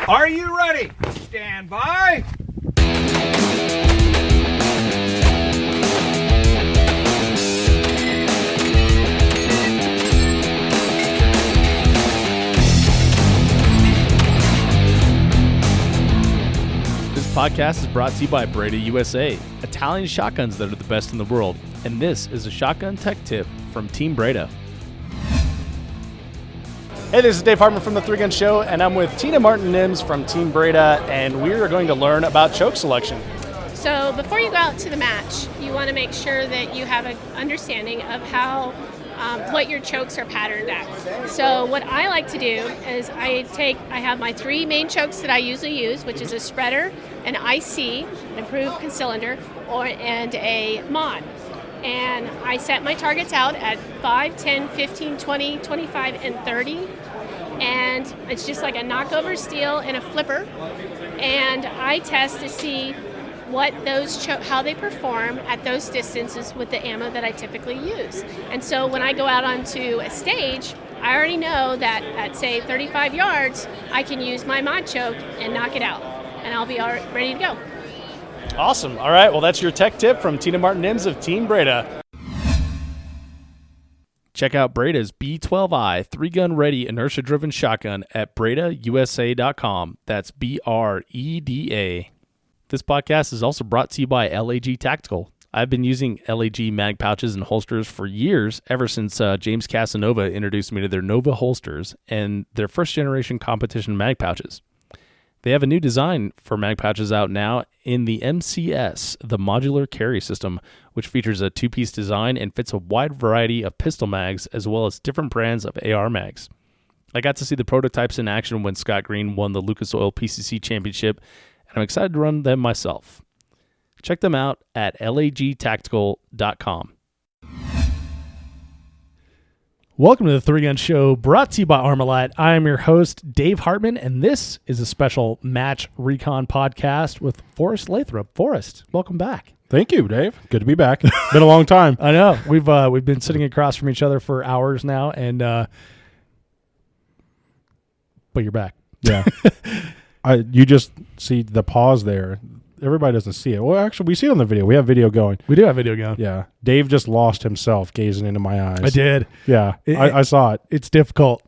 Are you ready? Stand by. This podcast is brought to you by Breda USA, Italian shotguns that are the best in the world. And this is a shotgun tech tip from Team Breda. Hey, this is Dave Hartman from the 3-Gun Show, and I'm with Tina Martin-Nims from Team Breda, and we are going to learn about choke selection. So before you go out to the match, you want to make sure that you have an understanding of how what your chokes are patterned at. So what I like to do is I have my 3 main chokes that I usually use, which is a spreader, an IC, an improved cylinder, and a mod. And I set my targets out at 5, 10, 15, 20, 25, and 30. And it's just like a knockover steel and a flipper. And I test to see what those how they perform at those distances with the ammo that I typically use. And so when I go out onto a stage, I already know that at, say, 35 yards, I can use my mod choke and knock it out. And I'll be ready to go. Awesome. All right. Well, that's your tech tip from Tina Martin-Nims of Team Breda. Check out Breda's B12i 3-gun ready inertia-driven shotgun at BredaUSA.com. That's BREDA. This podcast is also brought to you by LAG Tactical. I've been using LAG mag pouches and holsters for years, ever since James Casanova introduced me to their Nova holsters and their first-generation competition mag pouches. They have a new design for mag pouches out now in the MCS, the modular carry system, which features a 2-piece design and fits a wide variety of pistol mags as well as different brands of AR mags. I got to see the prototypes in action when Scott Green won the Lucas Oil PCC Championship, and I'm excited to run them myself. Check them out at lagtactical.com. Welcome to the 3-Gun Show, brought to you by Armalite. I am your host, Dave Hartman, and this is a special Match Recon podcast with Forrest Lathrop. Forrest, welcome back. Thank you, Dave. Good to be back. Been a long time. I know. We've been sitting across from each other for hours now, and but you're back. Yeah. You just see the pause there. Everybody doesn't see it. Well, actually, we see it on the video. We have video going. We do have video going. Yeah. Dave just lost himself gazing into my eyes. I did. Yeah. I saw it. It's difficult.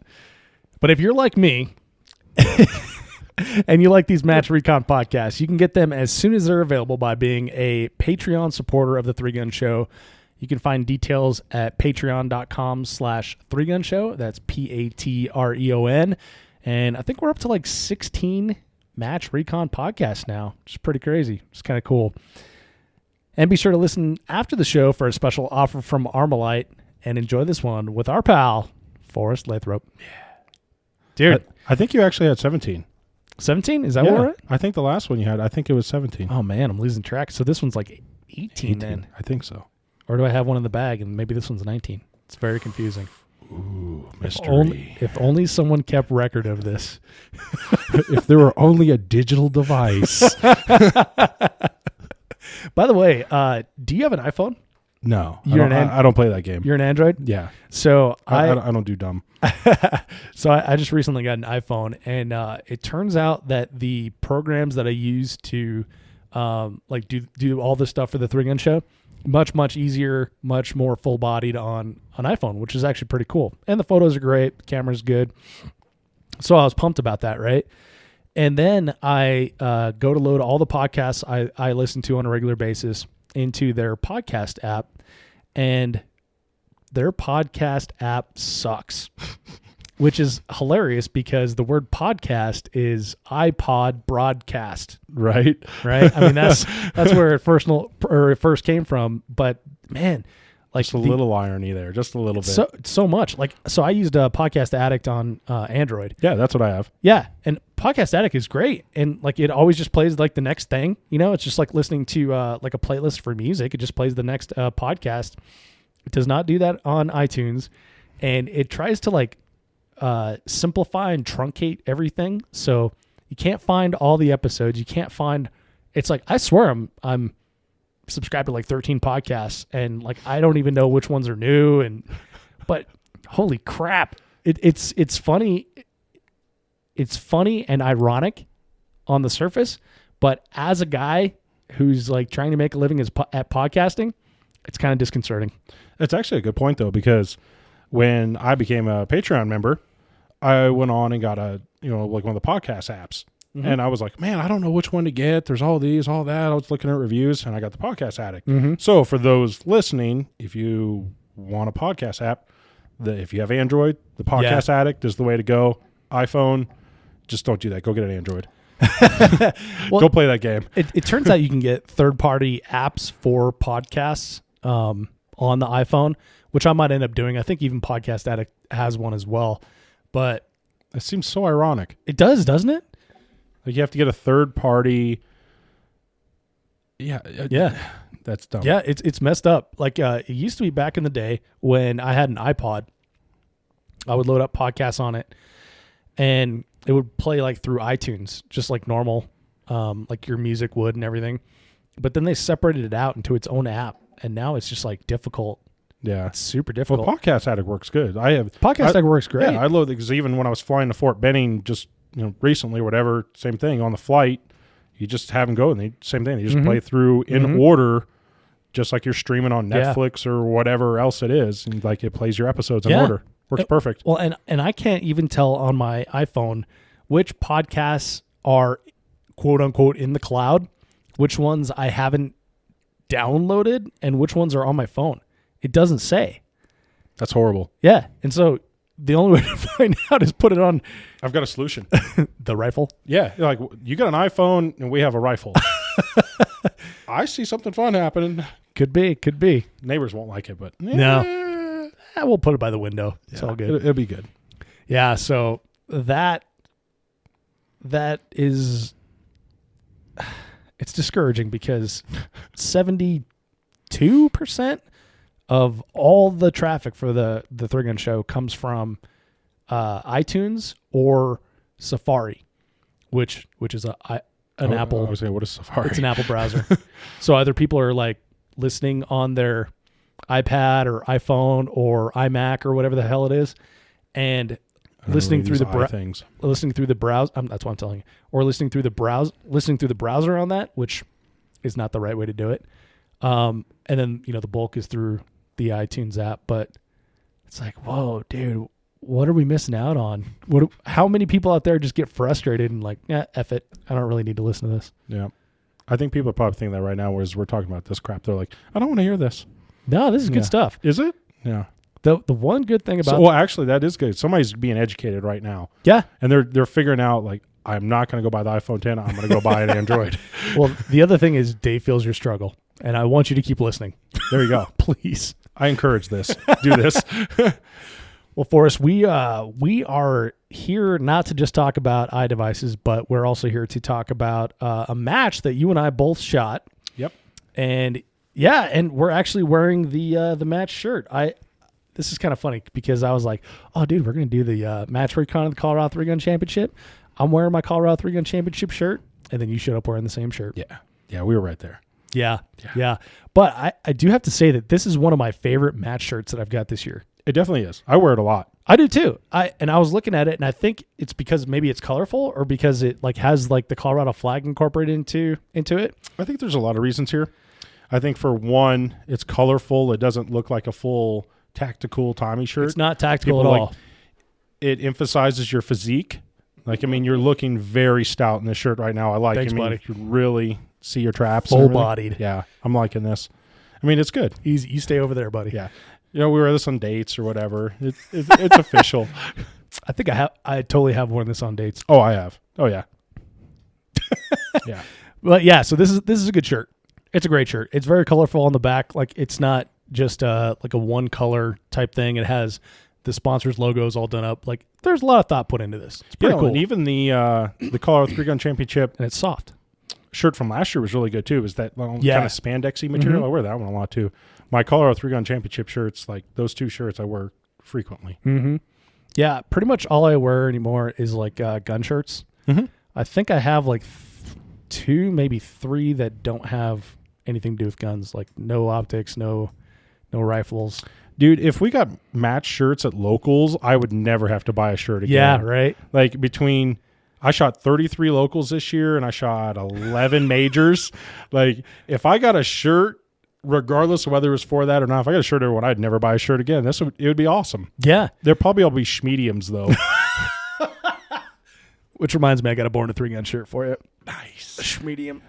But if you're like me and you like these Match Recon podcasts, you can get them as soon as they're available by being a Patreon supporter of the 3-Gun Show. You can find details at patreon.com/3gunshow. That's Patreon. And I think we're up to like 16 Match Recon podcasts now, which is pretty crazy. It's kind of cool. And be sure to listen after the show for a special offer from Armalite and enjoy this one with our pal, Forrest Lathrop. Yeah. Dude. I think you actually had 17. 17? Is that what we're at? I think the last one you had, I think it was 17. Oh, man, I'm losing track. So this one's like 18 then. I think so. Or do I have one in the bag and maybe this one's 19? It's very confusing. Ooh, mystery. If only someone kept record of this. If there were only a digital device. By the way, do you have an iPhone? No, I don't play that game. You're an Android? Yeah. So I don't do dumb. So I just recently got an iPhone, and it turns out that the programs that I use to like do all this stuff for the 3-Gun Show, much easier, much more full-bodied on an iPhone, which is actually pretty cool. And the photos are great, the camera's good. So I was pumped about that, right? And then I go to load all the podcasts I listen to on a regular basis into their podcast app, and their podcast app sucks, which is hilarious because the word podcast is iPod broadcast, right? Right. I mean, that's where it first came from. But man, like just a little irony there, just a little bit. So much. Like, so I used a Podcast Addict on Android. Yeah, that's what I have. Yeah, and Podcast Addict is great, and like it always just plays like the next thing. You know, it's just like listening to like a playlist for music. It just plays the next podcast. It does not do that on iTunes, and it tries to like simplify and truncate everything. So you can't find all the episodes. You can't find. It's like, I swear I'm subscribed to like 13 podcasts, and like I don't even know which ones are new. But holy crap, it's funny. it's funny and ironic on the surface, but as a guy who's like trying to make a living at podcasting, it's kind of disconcerting. It's actually a good point though, because when I became a Patreon member, I went on and got like one of the podcast apps. Mm-hmm. And I was like, man, I don't know which one to get. There's all these, all that. I was looking at reviews and I got the Podcast Addict. Mm-hmm. So for those listening, if you want a podcast app, if you have Android, the Podcast Addict is the way to go. iPhone, just don't do that. Go get an Android. Well, go play that game. It turns out you can get third-party apps for podcasts on the iPhone, which I might end up doing. I think even Podcast Addict has one as well. But it seems so ironic. It does, doesn't it? Like you have to get a third party. Yeah. That's dumb. Yeah, it's messed up. Like it used to be back in the day when I had an iPod. I would load up podcasts on it, and it would play like through iTunes, just like normal, like your music would and everything. But then they separated it out into its own app, and now it's just like difficult. Yeah, it's super difficult. Well, Podcast Addict works good. Podcast Addict works great. Yeah, I load it because even when I was flying to Fort Benning, just recently or whatever, same thing on the flight. You just have them go, and same thing. They just play through in order, just like you're streaming on Netflix or whatever else it is, and like it plays your episodes in order. Works perfect. Well, and I can't even tell on my iPhone which podcasts are quote unquote in the cloud, which ones I haven't downloaded, and which ones are on my phone. It doesn't say. That's horrible. Yeah, and so the only way to find out is put it on. I've got a solution. The rifle? Yeah. Like, you got an iPhone and we have a rifle. I see something fun happening. Could be. Neighbors won't like it, but. No. We'll put it by the window. It's all good. It'll be good. Yeah, so that is. It's discouraging because 72% of all the traffic for the Three Gun Show comes from iTunes or Safari, which is an Apple. I was saying, what is Safari? It's an Apple browser. So either people are like listening on their iPad or iPhone or iMac or whatever the hell it is, and listening through the browser. That's what I'm telling you. Or listening through the browser on that, which is not the right way to do it. And then the bulk is through the iTunes app, but it's like, whoa, dude, what are we missing out on? How many people out there just get frustrated and like, F it, I don't really need to listen to this. Yeah, I think people are probably thinking that right now, whereas we're talking about this crap. They're like, I don't want to hear this. No, this is good stuff. Is it? Yeah. The one good thing about actually, that is good. Somebody's being educated right now. Yeah, and they're figuring out like, I'm not going to go buy the iPhone 10. I'm going to go buy an Android. Well, the other thing is Dave feels your struggle, and I want you to keep listening. There you go. Please. I encourage this. Do this. Well, Forrest, we are here not to just talk about iDevices, but we're also here to talk about a match that you and I both shot. Yep. And we're actually wearing the match shirt. This is kind of funny because I was like, oh, dude, we're going to do the match Recon of the Colorado Three Gun Championship. I'm wearing my Colorado Three Gun Championship shirt, and then you showed up wearing the same shirt. Yeah, we were right there. Yeah. But I do have to say that this is one of my favorite match shirts that I've got this year. It definitely is. I wear it a lot. I do too. I was looking at it, and I think it's because maybe it's colorful or because it like has like the Colorado flag incorporated into it. I think there's a lot of reasons here. I think for one, it's colorful. It doesn't look like a full tactical Tommy shirt. It's not tactical at all. It emphasizes your physique. Like, I mean, you're looking very stout in this shirt right now. I like it. Thanks, buddy. You can really see your traps. Full-bodied. Yeah, I'm liking this. I mean, it's good. Easy. You stay over there, buddy. Yeah. We wear this on dates or whatever. It's official. I think I totally have worn this on dates. Oh, I have. Oh, yeah. Yeah. Well, yeah, so this is a good shirt. It's a great shirt. It's very colorful on the back. Like, it's not just like a one color type thing. It has the sponsors' logos all done up. Like, there's a lot of thought put into this. It's pretty cool. And even the Colorado Three Gun Championship, and it's soft. Shirt from last year was really good too. Is that kind of spandexy material? Mm-hmm. I wear that one a lot too. My Colorado Three Gun Championship shirts, like those two shirts, I wear frequently. Mm-hmm. Yeah, pretty much all I wear anymore is like gun shirts. Mm-hmm. I think I have like 2, maybe 3 that don't have anything to do with guns, like no optics, no rifles. Dude, if we got match shirts at locals, I would never have to buy a shirt again. Yeah, right. Like between I shot 33 locals this year, and I shot 11 majors. Like, if I got a shirt, regardless of whether it was for that or not, if I got a shirt everyone, I'd never buy a shirt again. It would be awesome. Yeah. They'll probably all be schmediums, though. Which reminds me, I got a Born to 3 Gun shirt for you. Nice. A schmedium.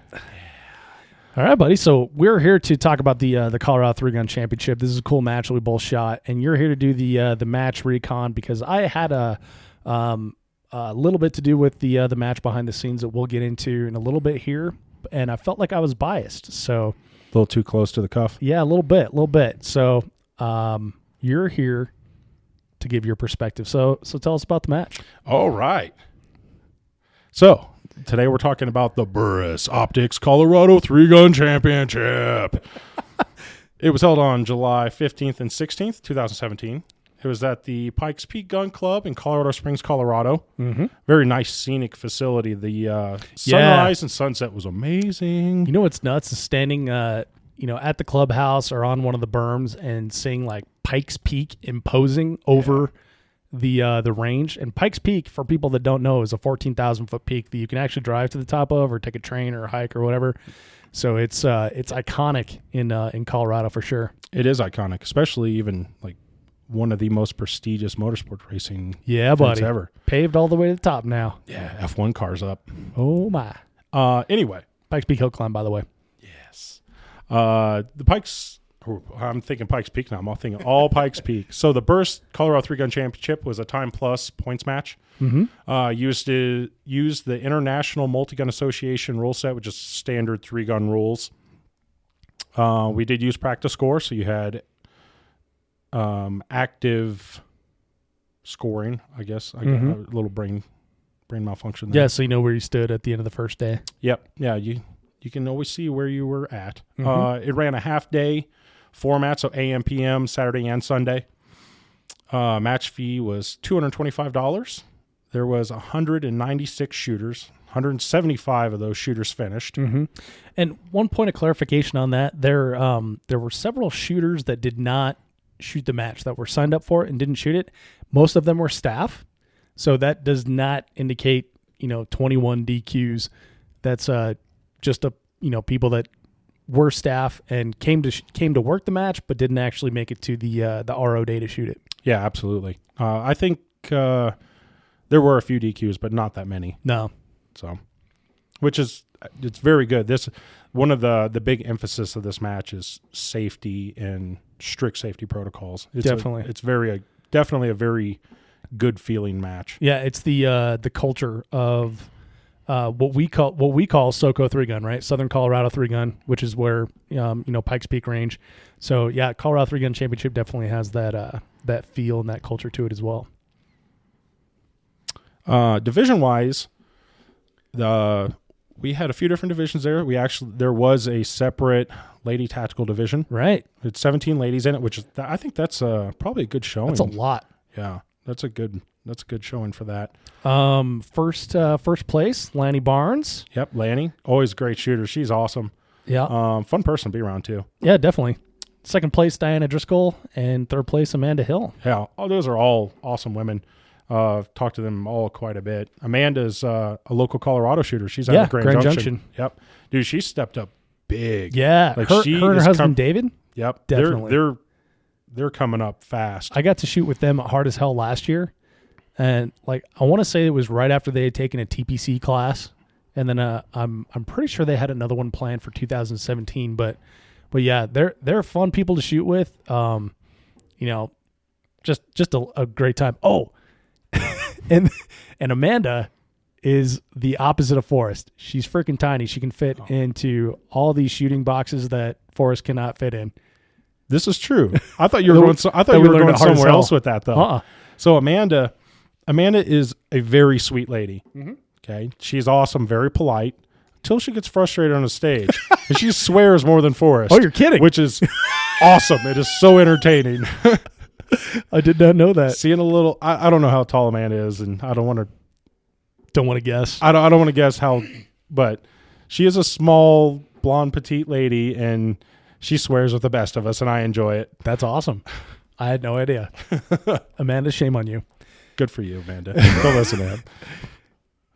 All right, buddy. So we're here to talk about the Colorado 3 Gun Championship. This is a cool match that we both shot, and you're here to do the match recon because I had a little bit to do with the match behind the scenes that we'll get into in a little bit here, and I felt like I was biased. So A little too close to the cuff. yeah, a little bit. So you're here to give your perspective. So tell us about the match. All right. So today we're talking about the Burris Optics Colorado 3 Gun Championship. It was held on July 15th and 16th, 2017. It was at the Pikes Peak Gun Club in Colorado Springs, Colorado. Mm-hmm. Very nice scenic facility. The sunrise and sunset was amazing. You know what's nuts is standing at the clubhouse or on one of the berms and seeing like Pikes Peak imposing over the range. And Pikes Peak, for people that don't know, is a 14,000-foot peak that you can actually drive to the top of or take a train or a hike or whatever. So it's iconic in Colorado for sure. It is iconic, especially even like one of the most prestigious motorsport racing buddy ever. Paved all the way to the top now. Yeah, F1 cars up. Oh my. Anyway, Pikes Peak Hill Climb, by the way. yes. The Pikes. I'm thinking Pikes Peak now. I'm all thinking all Pikes Peak. So the Burris Colorado 3 Gun Championship was a time plus points match. Mm-hmm. Used the International Multi-Gun Association rule set, which is standard 3 gun rules. We did use practice score, so you had active scoring, I guess. I got a little brain malfunction there. Yeah, so you know where you stood at the end of the first day. Yep. Yeah, you can always see where you were at. It ran a half-day format, so AM, PM, Saturday and Sunday. Match fee was $225. There was 196 shooters. 175 of those shooters finished. Mm-hmm. And one point of clarification on that, there were several shooters that did not shoot the match that were signed up for it and didn't shoot it. Most of them were staff. So that does not indicate, 21 DQs. That's just people that were staff and came to work the match, but didn't actually make it to the RO day to shoot it. Yeah, absolutely. I think there were a few DQs, but not that many. No. So, it's very good. This one of the big emphasis of this match is safety and strict safety protocols. Definitely, it's definitely a very good feeling match. Yeah, it's the culture of what we call SoCo 3 Gun, right? Southern Colorado 3 Gun, which is where Pikes Peak range. So yeah, Colorado 3 Gun Championship definitely has that feel and that culture to it as well. Division wise, we had a few different divisions there. There was a separate lady tactical division. Right. It's 17 ladies in it, which is, I think that's probably a good showing. That's a lot. Yeah, that's a good showing for that. First place, Lanny Barnes. Yep, Lanny, always a great shooter. She's awesome. Yeah. Fun person to be around too. Yeah, definitely. Second place, Diana Driscoll, and third place, Amanda Hill. Yeah, those are all awesome women. Talked to them all quite a bit. Amanda's a local Colorado shooter. She's out of Grand Junction. Yep, dude, she stepped up big. Yeah, like her and her husband David. Yep, definitely. They're coming up fast. I got to shoot with them at Hard as Hell last year, and I want to say it was right after they had taken a TPC class, and then I'm pretty sure they had another one planned for 2017. But yeah, they're fun people to shoot with. Just a great time. Oh. And Amanda is the opposite of Forrest. She's freaking tiny. She can fit into all these shooting boxes that Forrest cannot fit in. This is true. I thought you were going somewhere else with that, though. So Amanda is a very sweet lady. Mm-hmm. Okay, she's awesome, very polite, until she gets frustrated on a stage, and she swears more than Forrest. Oh, you're kidding? Which is awesome. It is so entertaining. I did not know that. Seeing a little, I don't know how tall Amanda is, and I don't want to guess. I don't want to guess how, but she is a small, blonde, petite lady, and she swears with the best of us, and I enjoy it. That's awesome. I had no idea. Amanda, shame on you. Good for you, Amanda. Don't listen to him.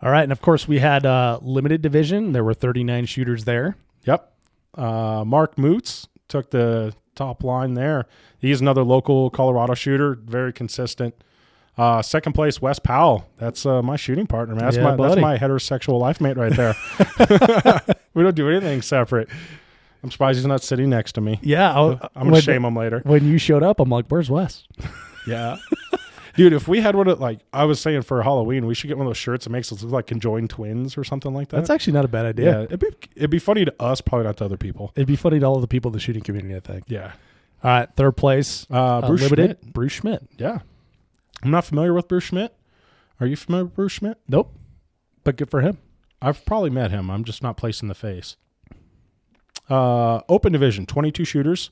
All right, and of course we had limited division. There were 39 shooters there. Yep. Mark Moots took the top line there. He's another local Colorado shooter, very consistent. Second place, Wes Powell. That's my shooting partner, man. That's my heterosexual life mate right there. We don't do anything separate. I'm surprised he's not sitting next to me. Yeah. I'm going to shame him later. When you showed up, I'm like, where's Wes? Yeah. Dude, if we had one of, like I was saying for Halloween, we should get one of those shirts that makes us look like conjoined twins or something like that. That's actually not a bad idea. Yeah, it'd be funny to us, probably not to other people. It'd be funny to all of the people in the shooting community, I think. Yeah. All right, third place, Bruce limited, Schmidt. Bruce Schmidt. Yeah. I'm not familiar with Bruce Schmidt. Are you familiar with Bruce Schmidt? Nope, but good for him. I've probably met him. I'm just not placing the face. Open division, 22 shooters.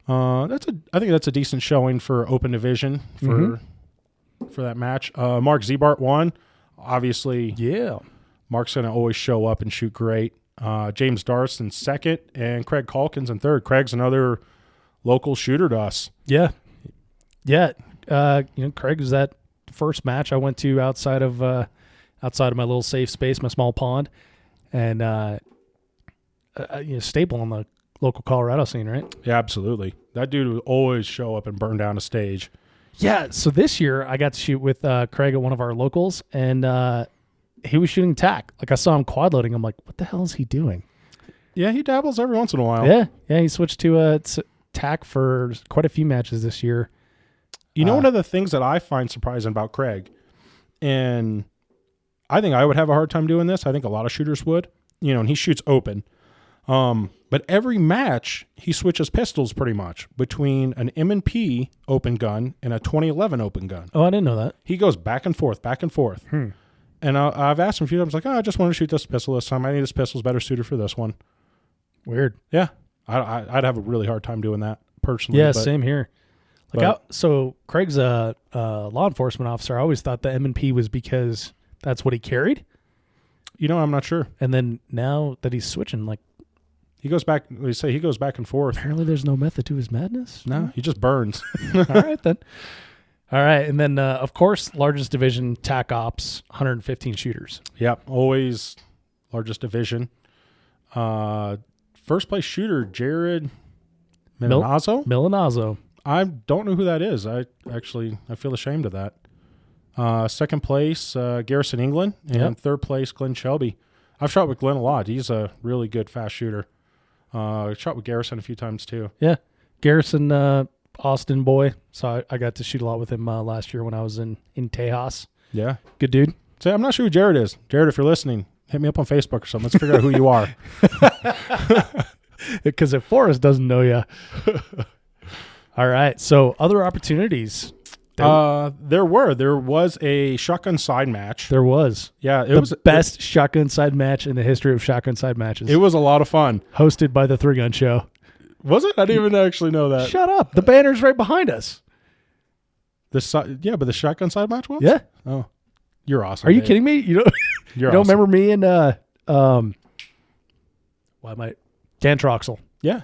I think that's a decent showing for open division for that match. Mark Zebart won. Obviously, Yeah. Mark's going to always show up and shoot great. James Darst in second, and Craig Calkins in third. Craig's another local shooter to us. Yeah. Yeah. Craig was that first match I went to outside of my little safe space, my small pond, and staple on the local Colorado scene, right? Yeah, absolutely. That dude would always show up and burn down a stage. Yeah. So this year I got to shoot with Craig at one of our locals, and he was shooting tack. Like I saw him quad loading. I'm like, what the hell is he doing? Yeah, he dabbles every once in a while. Yeah. He switched to tack for quite a few matches this year. You know, one of the things that I find surprising about Craig, and I think I would have a hard time doing this. I think a lot of shooters would, and he shoots open. But every match he switches pistols pretty much between an M&P open gun and a 2011 open gun. Oh, I didn't know that. He goes back and forth. And I've asked him a few times, like, I just want to shoot this pistol this time. I think this pistol's better suited for this one. Weird. Yeah. I'd have a really hard time doing that personally. Yeah, same here. So Craig's a law enforcement officer. I always thought the M&P was because that's what he carried. I'm not sure. And then now that he's switching, like, he goes back. They say he goes back and forth. Apparently, there's no method to his madness. No, he just burns. All right then. All right, and then of course, largest division, TAC Ops, 115 shooters. Yep, always largest division. First place shooter, Jared Milanazzo. I don't know who that is. I feel ashamed of that. Second place, Garrison England, and third place, Glenn Shelby. I've shot with Glenn a lot. He's a really good fast shooter. Shot with Garrison a few times too. Yeah, Garrison, Austin boy. So I got to shoot a lot with him last year when I was in Tejas. Yeah, good dude. So I'm not sure who Jared is. Jared, if you're listening, hit me up on Facebook or something. Let's figure out who you are. Because if Forrest doesn't know you. All right. So other opportunities. There was a shotgun side match. There was. Yeah. It was the best shotgun side match in the history of shotgun side matches. It was a lot of fun. Hosted by the 3 Gun Show. Was it? I didn't even actually know that. Shut up. The banner's right behind us. But the shotgun side match was? Yeah. Oh. You're awesome. Are you kidding me? You don't awesome. Remember me and Dan Troxel. Yeah.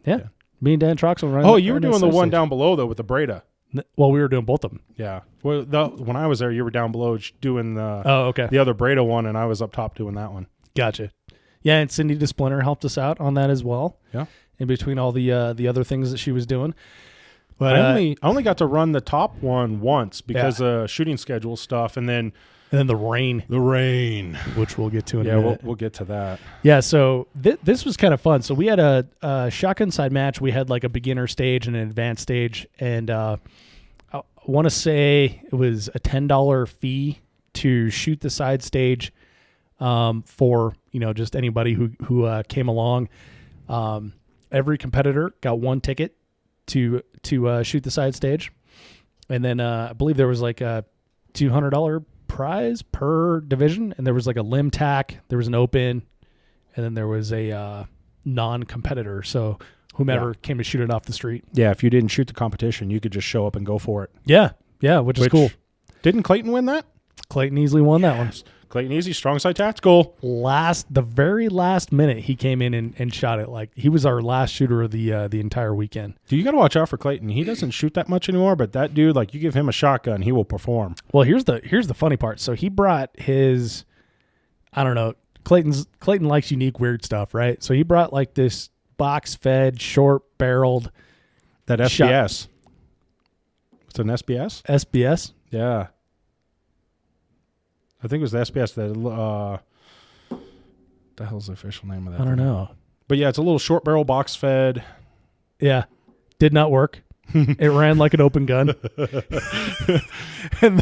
Yeah. Me and Dan Troxel. Oh, you were doing the one down below though with the Breda. Well, we were doing both of them. Yeah. Well, when I was there, you were down below doing the other Breda one, and I was up top doing that one. Gotcha. Yeah, and Cindy DeSplinter helped us out on that as well. Yeah. In between all the other things that she was doing. But I only got to run the top one once because of shooting schedule stuff, and then the rain. The rain. Which we'll get to in a minute. We'll get to that. Yeah, so this was kind of fun. So we had a shotgun side match. We had like a beginner stage and an advanced stage. And I want to say it was a $10 fee to shoot the side stage for, just anybody who came along. Every competitor got one ticket to shoot the side stage. And then I believe there was like a $200 prize per division, and there was like a limb tack, there was an open, and then there was a non-competitor. So whomever came to shoot it off the street. Yeah, if you didn't shoot the competition, you could just show up and go for it. Yeah, which is cool. Didn't Clayton win that? Clayton easily won that one. Clayton Easy, strong side tactical. The very last minute, he came in and shot it. Like he was our last shooter of the entire weekend. You got to watch out for Clayton. He doesn't shoot that much anymore, but that dude, like you give him a shotgun, he will perform. Well, here's the funny part. So he brought his I don't know. Clayton likes unique, weird stuff, right? So he brought like this box-fed, short-barreled. That SBS. It's an SBS? SBS? Yeah. I think it was the SBS that, the hell's the official name of that? I don't know. But yeah, it's a little short barrel box fed. Yeah. Did not work. It ran like an open gun. and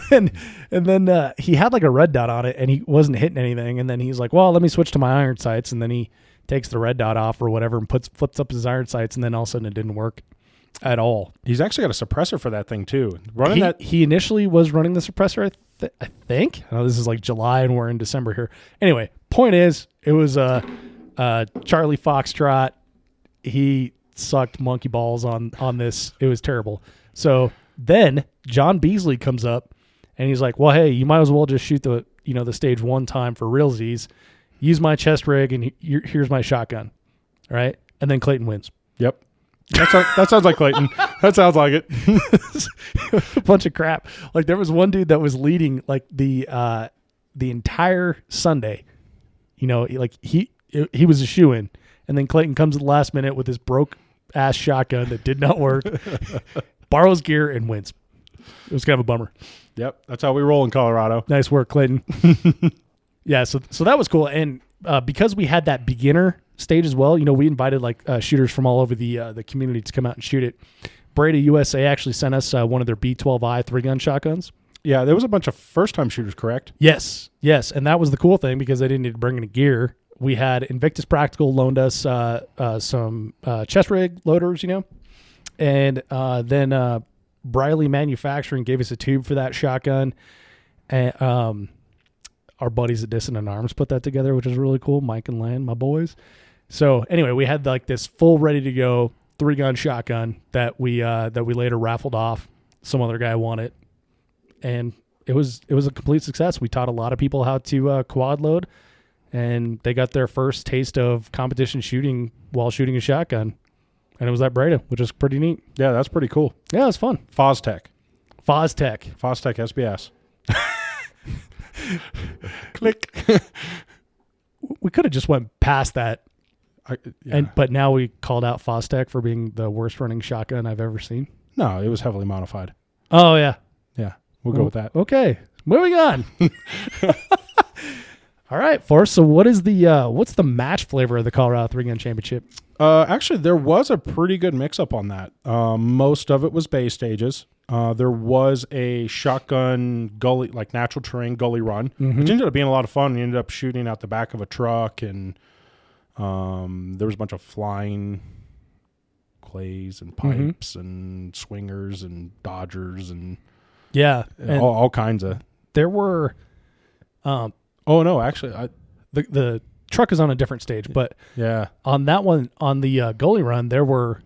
then he had like a red dot on it and he wasn't hitting anything. And then he's like, well, let me switch to my iron sights. And then he takes the red dot off or whatever and flips up his iron sights. And then all of a sudden it didn't work at all. He's actually got a suppressor for that thing too. He initially was running the suppressor, I think. I know this is like July and we're in December here. Anyway, point is, it was Charlie Foxtrot. He sucked monkey balls on this. It was terrible. So then John Beasley comes up and he's like, well, hey, you might as well just shoot the stage one time for realsies. Use my chest rig and here's my shotgun. All right. And then Clayton wins. Yep. That sounds like Clayton. That sounds like it. A bunch of crap. Like there was one dude that was leading like the entire Sunday. He was a shoo-in. And then Clayton comes at the last minute with his broke ass shotgun that did not work, borrows gear and wins. It was kind of a bummer. Yep. That's how we roll in Colorado. Nice work, Clayton. Yeah. So that was cool. And because we had that beginner stage as well, we invited like shooters from all over the community to come out and shoot it. Breda USA actually sent us one of their B12i 3-gun shotguns. Yeah. There was a bunch of first time shooters, correct? Yes. And that was the cool thing because they didn't need to bring any gear. We had Invictus Practical loaned us some chest rig loaders, and then Briley Manufacturing gave us a tube for that shotgun. And our buddies at Dissonant Arms put that together, which is really cool. Mike and Lan, my boys. So anyway, we had like this full ready to go 3-gun shotgun that we later raffled off. Some other guy won it, and it was a complete success. We taught a lot of people how to quad load. And they got their first taste of competition shooting while shooting a shotgun. And it was at Breda, which is pretty neat. Yeah, that's pretty cool. Yeah, it was fun. FOSTech SBS. Click. We could have just went past that. But now we called out FOSTech for being the worst running shotgun I've ever seen. No, it was heavily modified. Oh, yeah. Yeah, we'll go with that. Okay, moving on. All right, Forrest. So what's the match flavor of the Colorado 3-Gun Championship? Actually, there was a pretty good mix-up on that. Most of it was bay stages. There was a shotgun gully, like natural terrain gully run, which ended up being a lot of fun. We ended up shooting out the back of a truck, and there was a bunch of flying clays and pipes and swingers and dodgers and all kinds of. There were. Oh no! Actually, the truck is on a different stage, but yeah, on that one, on the gully run, there was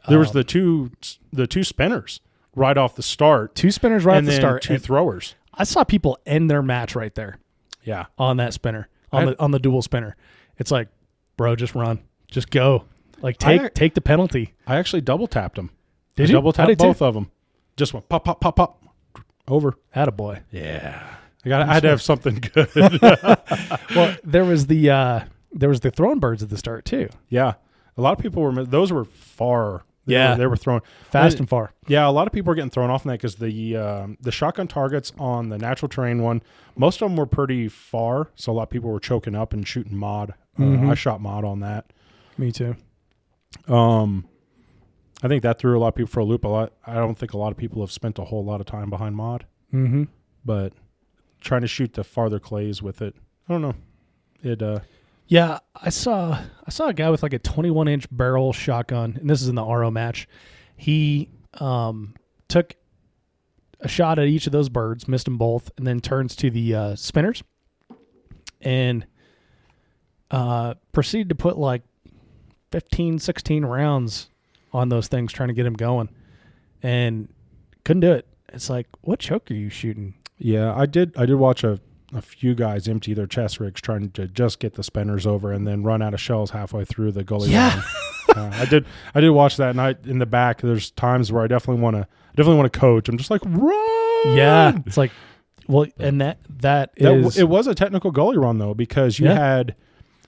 the two spinners right off the start. 2 spinners right off the start. 2 throwers. I saw people end their match right there. Yeah, on that spinner, on the dual spinner. It's like, bro, just run, just go. Like take the penalty. I actually double tapped them. Did you? Double tapped both of them. Just went pop, pop, pop, pop. Over. Attaboy. Yeah. I had to have something good. Well, there was the throwing birds at the start too. Yeah, a lot of people those were far. They were thrown fast and far. Yeah, a lot of people were getting thrown off in that because the shotgun targets on the natural terrain one, most of them were pretty far, so a lot of people were choking up and shooting mod. I shot mod on that. Me too. I think that threw a lot of people for a loop. I don't think a lot of people have spent a whole lot of time behind mod. But trying to shoot the farther clays with it, I don't know. Yeah, I saw a guy with like a 21-inch barrel shotgun, and this is in the RO match. He took a shot at each of those birds, missed them both, and then turns to the spinners and proceeded to put like 15, 16 rounds on those things trying to get him going, and couldn't do it. It's like, what choke are you shooting? Yeah, I did watch a few guys empty their chest rigs trying to just get the spinners over and then run out of shells halfway through the gully. Yeah. I did watch that night in the back. There's times where I definitely want to coach. I'm just like, run. Yeah. It's like, Well, and that is it was a technical gully run though, because you had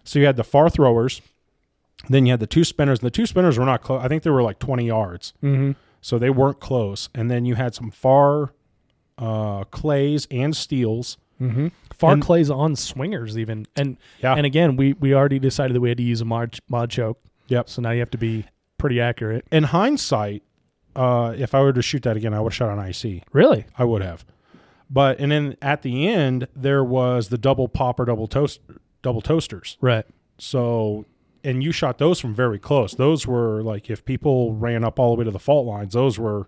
the far throwers, then you had the two spinners, and the two spinners were not close. I think they were like 20 yards, so they weren't close. And then you had some far clays and steels. Far clays on swingers even, and again we already decided that we had to use a mod choke. Yep. So now you have to be pretty accurate. In hindsight, if I were to shoot that again, I would have shot on IC. Really? I would have. And then at the end there was the double popper, double toasters. Right. So, and you shot those from very close. Those were like, if people ran up all the way to the fault lines, those were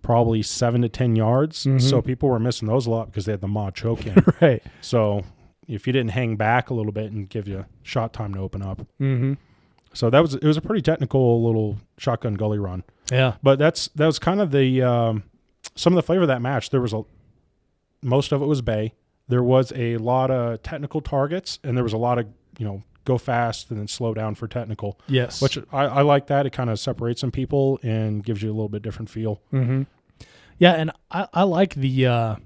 probably 7 to 10 yards. So people were missing those a lot because they had the mod choke in. Right. So if you didn't hang back a little bit and give you shot time to open up. So it was a pretty technical little shotgun gully run. Yeah. But that was kind of the some of the flavor of that match. There was most of it was bay. There was a lot of technical targets, and there was a lot of, go fast and then slow down for technical. Yes. Which I like that. It kind of separates some people and gives you a little bit different feel. Yeah, and I like the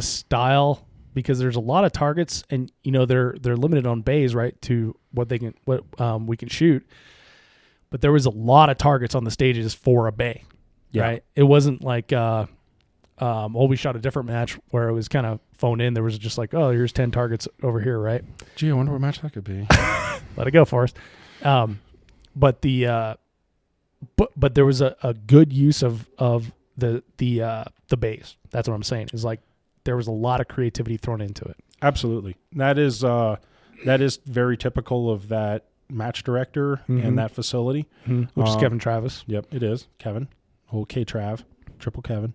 style, because there's a lot of targets, and they're limited on bays, right, to what we can shoot. But there was a lot of targets on the stages for a bay. Yeah. Right? It wasn't like we shot a different match where it was kind of phoned in. There was just like, oh, here's 10 targets over here, right? Gee, I wonder what match that could be. Let it go, Forrest. But there was a good use of the bays. That's what I'm saying. Is like there was a lot of creativity thrown into it. Absolutely. That is very typical of that match director and that facility. Which is Kevin Travis. Yep, it is. Kevin. Old K-Trav. Triple Kevin.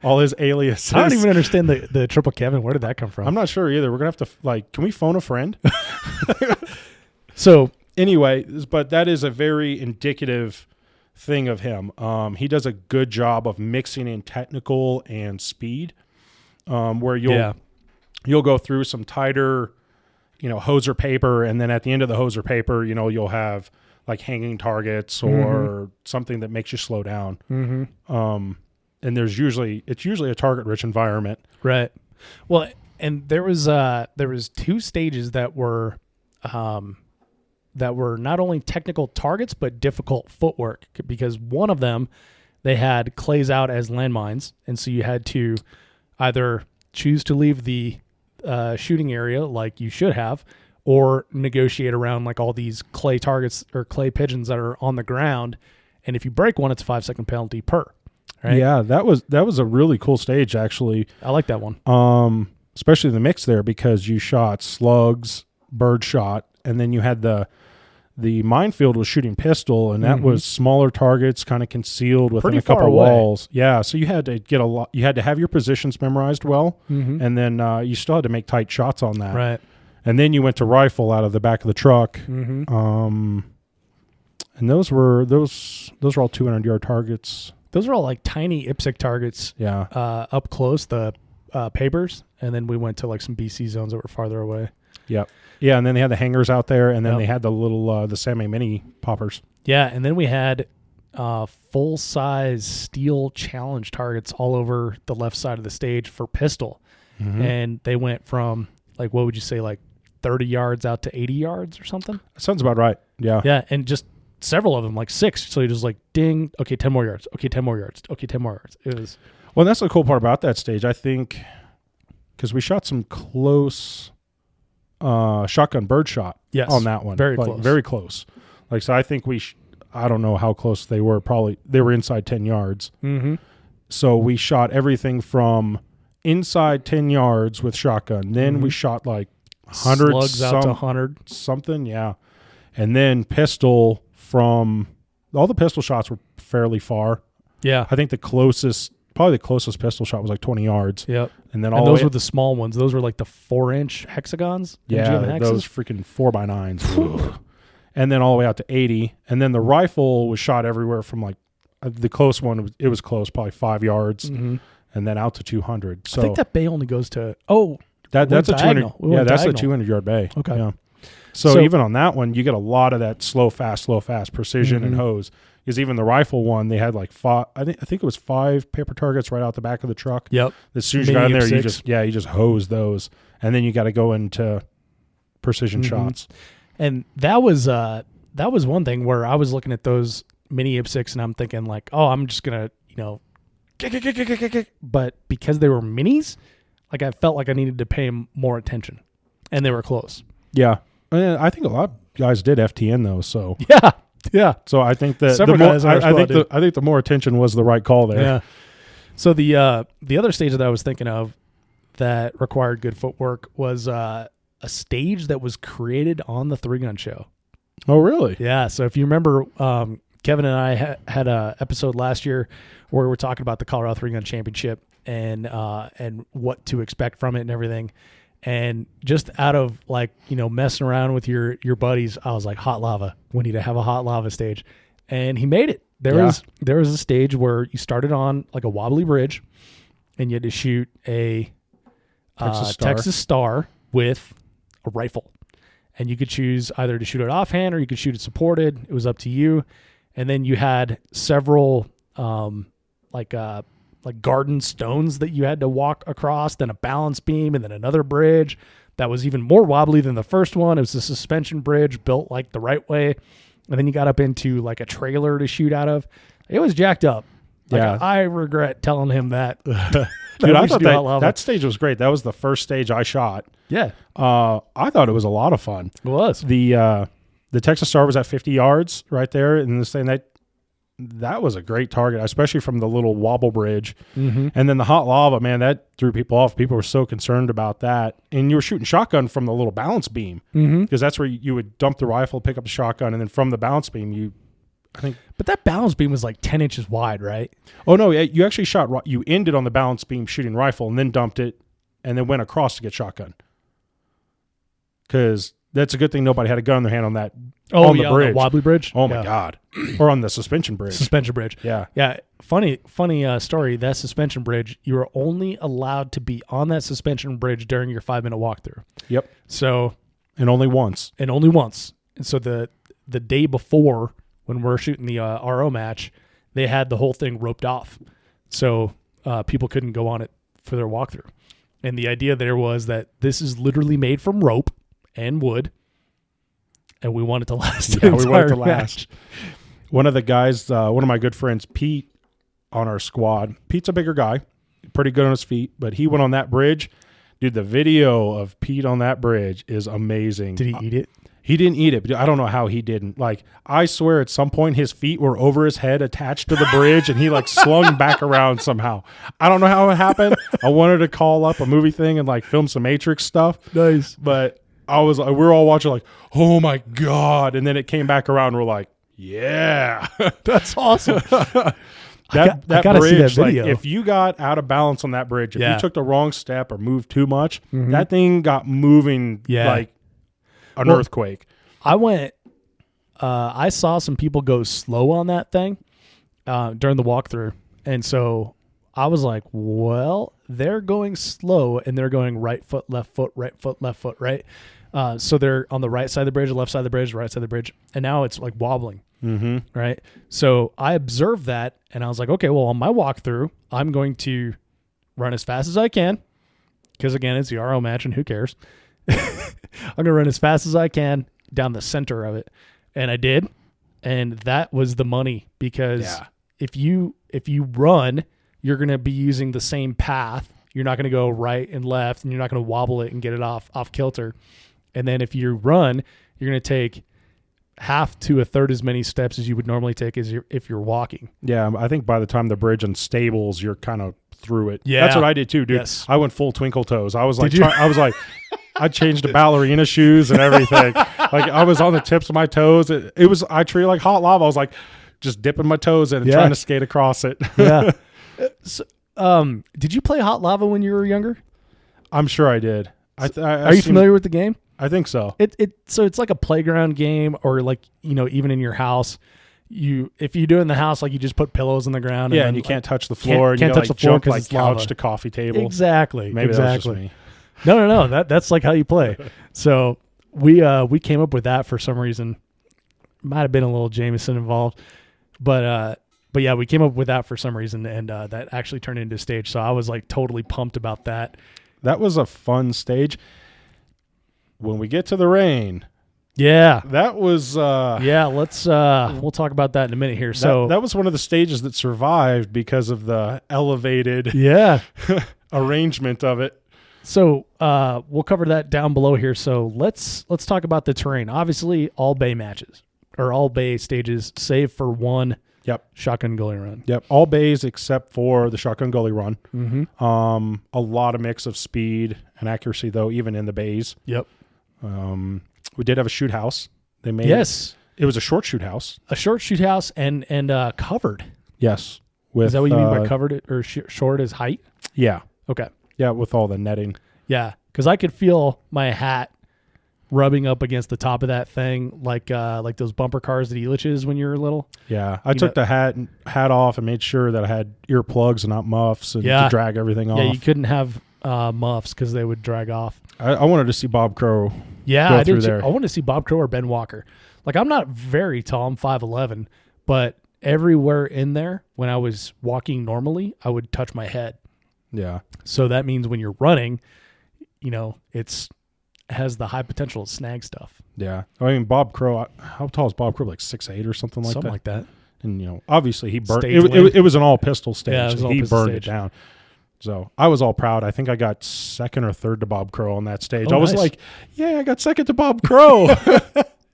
All his aliases. I don't even understand the triple Kevin. Where did that come from? I'm not sure either. We're going to have to, can we phone a friend? So anyway, but that is a very indicative thing of him. He does a good job of mixing in technical and speed, where you'll go through some tighter, hoser paper, and then at the end of the hoser paper, you'll have like hanging targets or something that makes you slow down. And it's usually a target rich environment. Right. Well, and there was 2 stages that were not only technical targets but difficult footwork, because one of them they had clays out as landmines, and so you had to either choose to leave the shooting area like you should have, or negotiate around like all these clay targets or clay pigeons that are on the ground, and if you break one, it's a 5-second penalty per. Right? Yeah, that was a really cool stage, actually. I like that one. Especially the mix there, because you shot slugs, bird shot, and then you had the minefield was shooting pistol, and that was smaller targets kind of concealed within a couple walls. Yeah, so you had to get you had to have your positions memorized well, and then you still had to make tight shots on that. Right. And then you went to rifle out of the back of the truck. And those were all 200-yard targets. Those are all like tiny IPSC targets. Yeah. Up close, the papers, and then we went to like some BC zones that were farther away. Yep. Yeah, and then they had the hangers out there, and then they had the little the semi-mini poppers. Yeah, and then we had full-size steel challenge targets all over the left side of the stage for pistol. And they went from, like, what would you say, like 30 yards out to 80 yards or something? That sounds about right. Yeah. Yeah, and just several of them, like 6. So you just like, ding, okay, 10 more yards. Okay, 10 more yards. Okay, 10 more yards. It was... Well, that's the cool part about that stage, I think, because we shot some close shotgun bird shot on that one. Very close. Very close. Like, so I think I don't know how close they were. Probably they were inside 10 yards. So we shot everything from inside 10 yards with shotgun. Then we shot like 100 slugs out to 100 something. Yeah. And then pistol, from all the pistol shots were fairly far. Yeah. I think the closest pistol shot was like 20 yards. Yep. And then those were the small ones. Those were like the 4-inch hexagons. Yeah, those freaking 4x9s. And then all the way out to 80. And then the rifle was shot everywhere from like the close one. It was close, probably 5 yards, and then out to 200. So I think that bay only goes to that's a 200. Yeah, that's a 200-yard bay. Okay. Yeah. So even on that one, you get a lot of that slow, fast precision and hose. Because even the rifle one, they had like five. I think it was 5 paper targets right out the back of the truck. Yep. As soon as you got in there, you just hose those, and then you got to go into precision shots. And that was one thing where I was looking at those mini IPSCs and I'm thinking like, oh, I'm just gonna kick. But because they were minis, like I felt like I needed to pay more attention, and they were close. Yeah, and I think a lot of guys did FTN those. So yeah. So I think that I think the more attention was the right call there. Yeah. So the other stage that I was thinking of that required good footwork was a stage that was created on the 3-gun show. Oh, really? Yeah. So if you remember, Kevin and I had a episode last year where we were talking about the Colorado 3-gun championship and what to expect from it and everything. And just out of like, messing around with your buddies, I was like, hot lava. We need to have a hot lava stage. And he made it. There was a stage where you started on like a wobbly bridge and you had to shoot a Texas Star with a rifle. And you could choose either to shoot it offhand or you could shoot it supported. It was up to you. And then you had several like garden stones that you had to walk across, then a balance beam, and then another bridge that was even more wobbly than the first one. It was a suspension bridge built like the right way. And then you got up into like a trailer to shoot out of. It was jacked up. Like, I regret telling him that. Dude, I thought that stage was great. That was the first stage I shot. Yeah. I thought it was a lot of fun. It was. The Texas Star was at 50 yards right there, and this thing that was a great target, especially from the little wobble bridge. Mm-hmm. And then the hot lava, man, that threw people off. People were so concerned about that. And you were shooting shotgun from the little balance beam because that's where you would dump the rifle, pick up the shotgun, and then from the balance beam, But that balance beam was like 10 inches wide, right? Oh, no, you actually shot, you ended on the balance beam shooting rifle and then dumped it and then went across to get shotgun. Because that's a good thing nobody had a gun in their hand on that. Oh, yeah, the bridge. On the wobbly bridge? Oh, my God. Or on the suspension bridge. Suspension bridge. Yeah. Yeah. Funny story. That suspension bridge, you were only allowed to be on that suspension bridge during your 5-minute walkthrough. Yep. So. And only once. And so the day before, when we're shooting the RO match, they had the whole thing roped off. So people couldn't go on it for their walkthrough. And the idea there was that this is literally made from rope and wood. And we want it to last. Yeah, we want it to last. One of the guys, one of my good friends, Pete, on our squad. Pete's a bigger guy, pretty good on his feet, but he went on that bridge. Dude, the video of Pete on that bridge is amazing. Did he eat it? He didn't eat it, but I don't know how he didn't. Like, I swear at some point his feet were over his head attached to the bridge and he like slung back around somehow. I don't know how it happened. I wanted to call up a movie thing and like film some Matrix stuff. Nice. But we were all watching like, oh my God. And then it came back around and we're like, yeah. That's awesome. That bridge, that like if you got out of balance on that bridge, if you took the wrong step or moved too much, that thing got moving like an earthquake. I saw some people go slow on that thing during the walkthrough. And so I was like, well, they're going slow and they're going right foot, left foot, right foot, left foot, right? So they're on the right side of the bridge, the left side of the bridge, right side of the bridge. And now it's like wobbling. Mm-hmm. Right. So I observed that and I was like, okay, well, on my walkthrough, I'm going to run as fast as I can. Because again, it's the RO match and who cares? I'm going to run as fast as I can down the center of it. And I did. And that was the money because if you run, you're going to be using the same path. You're not going to go right and left and you're not going to wobble it and get it off kilter. And then if you run, you're going to take half to a third as many steps as you would normally take if you're walking. Yeah, I think by the time the bridge unstables, you're kind of through it. Yeah, that's what I did too, dude. Yes. I went full twinkle toes. I was like, I changed to ballerina shoes and everything. Like I was on the tips of my toes. I treated it like hot lava. I was like just dipping my toes in and trying to skate across it. Yeah. So, did you play hot lava when you were younger? I'm sure I did. Are you familiar with the game? I think so. So it's like a playground game, or like even in your house, if you do it in the house, like you just put pillows on the ground. Yeah, and you can't touch the floor. Can't touch the floor because it's couch lava. To coffee table. Exactly. Maybe that was just me. No. That's like how you play. So we came up with that for some reason. Might have been a little Jameson involved, But yeah, we came up with that for some reason, and that actually turned into a stage. So I was like totally pumped about that. That was a fun stage. When we get to the rain, yeah, that was let's we'll talk about that in a minute here. So that was one of the stages that survived because of the elevated arrangement of it. So we'll cover that down below here. So let's talk about the terrain. Obviously, all bay matches or all bay stages, save for one. Yep. Shotgun gully run. Yep. All bays except for the shotgun gully run. Mm-hmm. A lot of mix of speed and accuracy, though, even in the bays. Yep. We did have a shoot house. They made Yes. It was a short shoot house. A short shoot house and covered. Yes. Is that what you mean by covered or short is height? Yeah. Okay. Yeah, with all the netting. Yeah, because I could feel my hat rubbing up against the top of that thing, like those bumper cars at Elitch's when you were little. Yeah, I took the hat off and made sure that I had earplugs and not muffs and to drag everything off. Yeah, you couldn't have muffs because they would drag off. I wanted to see Bob Crow. Yeah, I did. There. I wanted to see Bob Crow or Ben Walker. Like, I'm not very tall. I'm 5'11", but everywhere in there, when I was walking normally, I would touch my head. Yeah. So that means when you're running, it has the high potential to snag stuff. Yeah. I mean, Bob Crow, how tall is Bob Crow? Like 6'8" or something like that? Something like that. And, obviously he burned it. It was an all-pistol stage. Yeah, it was he burned it down. So I was all proud. I think I got second or third to Bob Crow on that stage. Oh, I was nice. like, yeah, I got second to Bob Crow.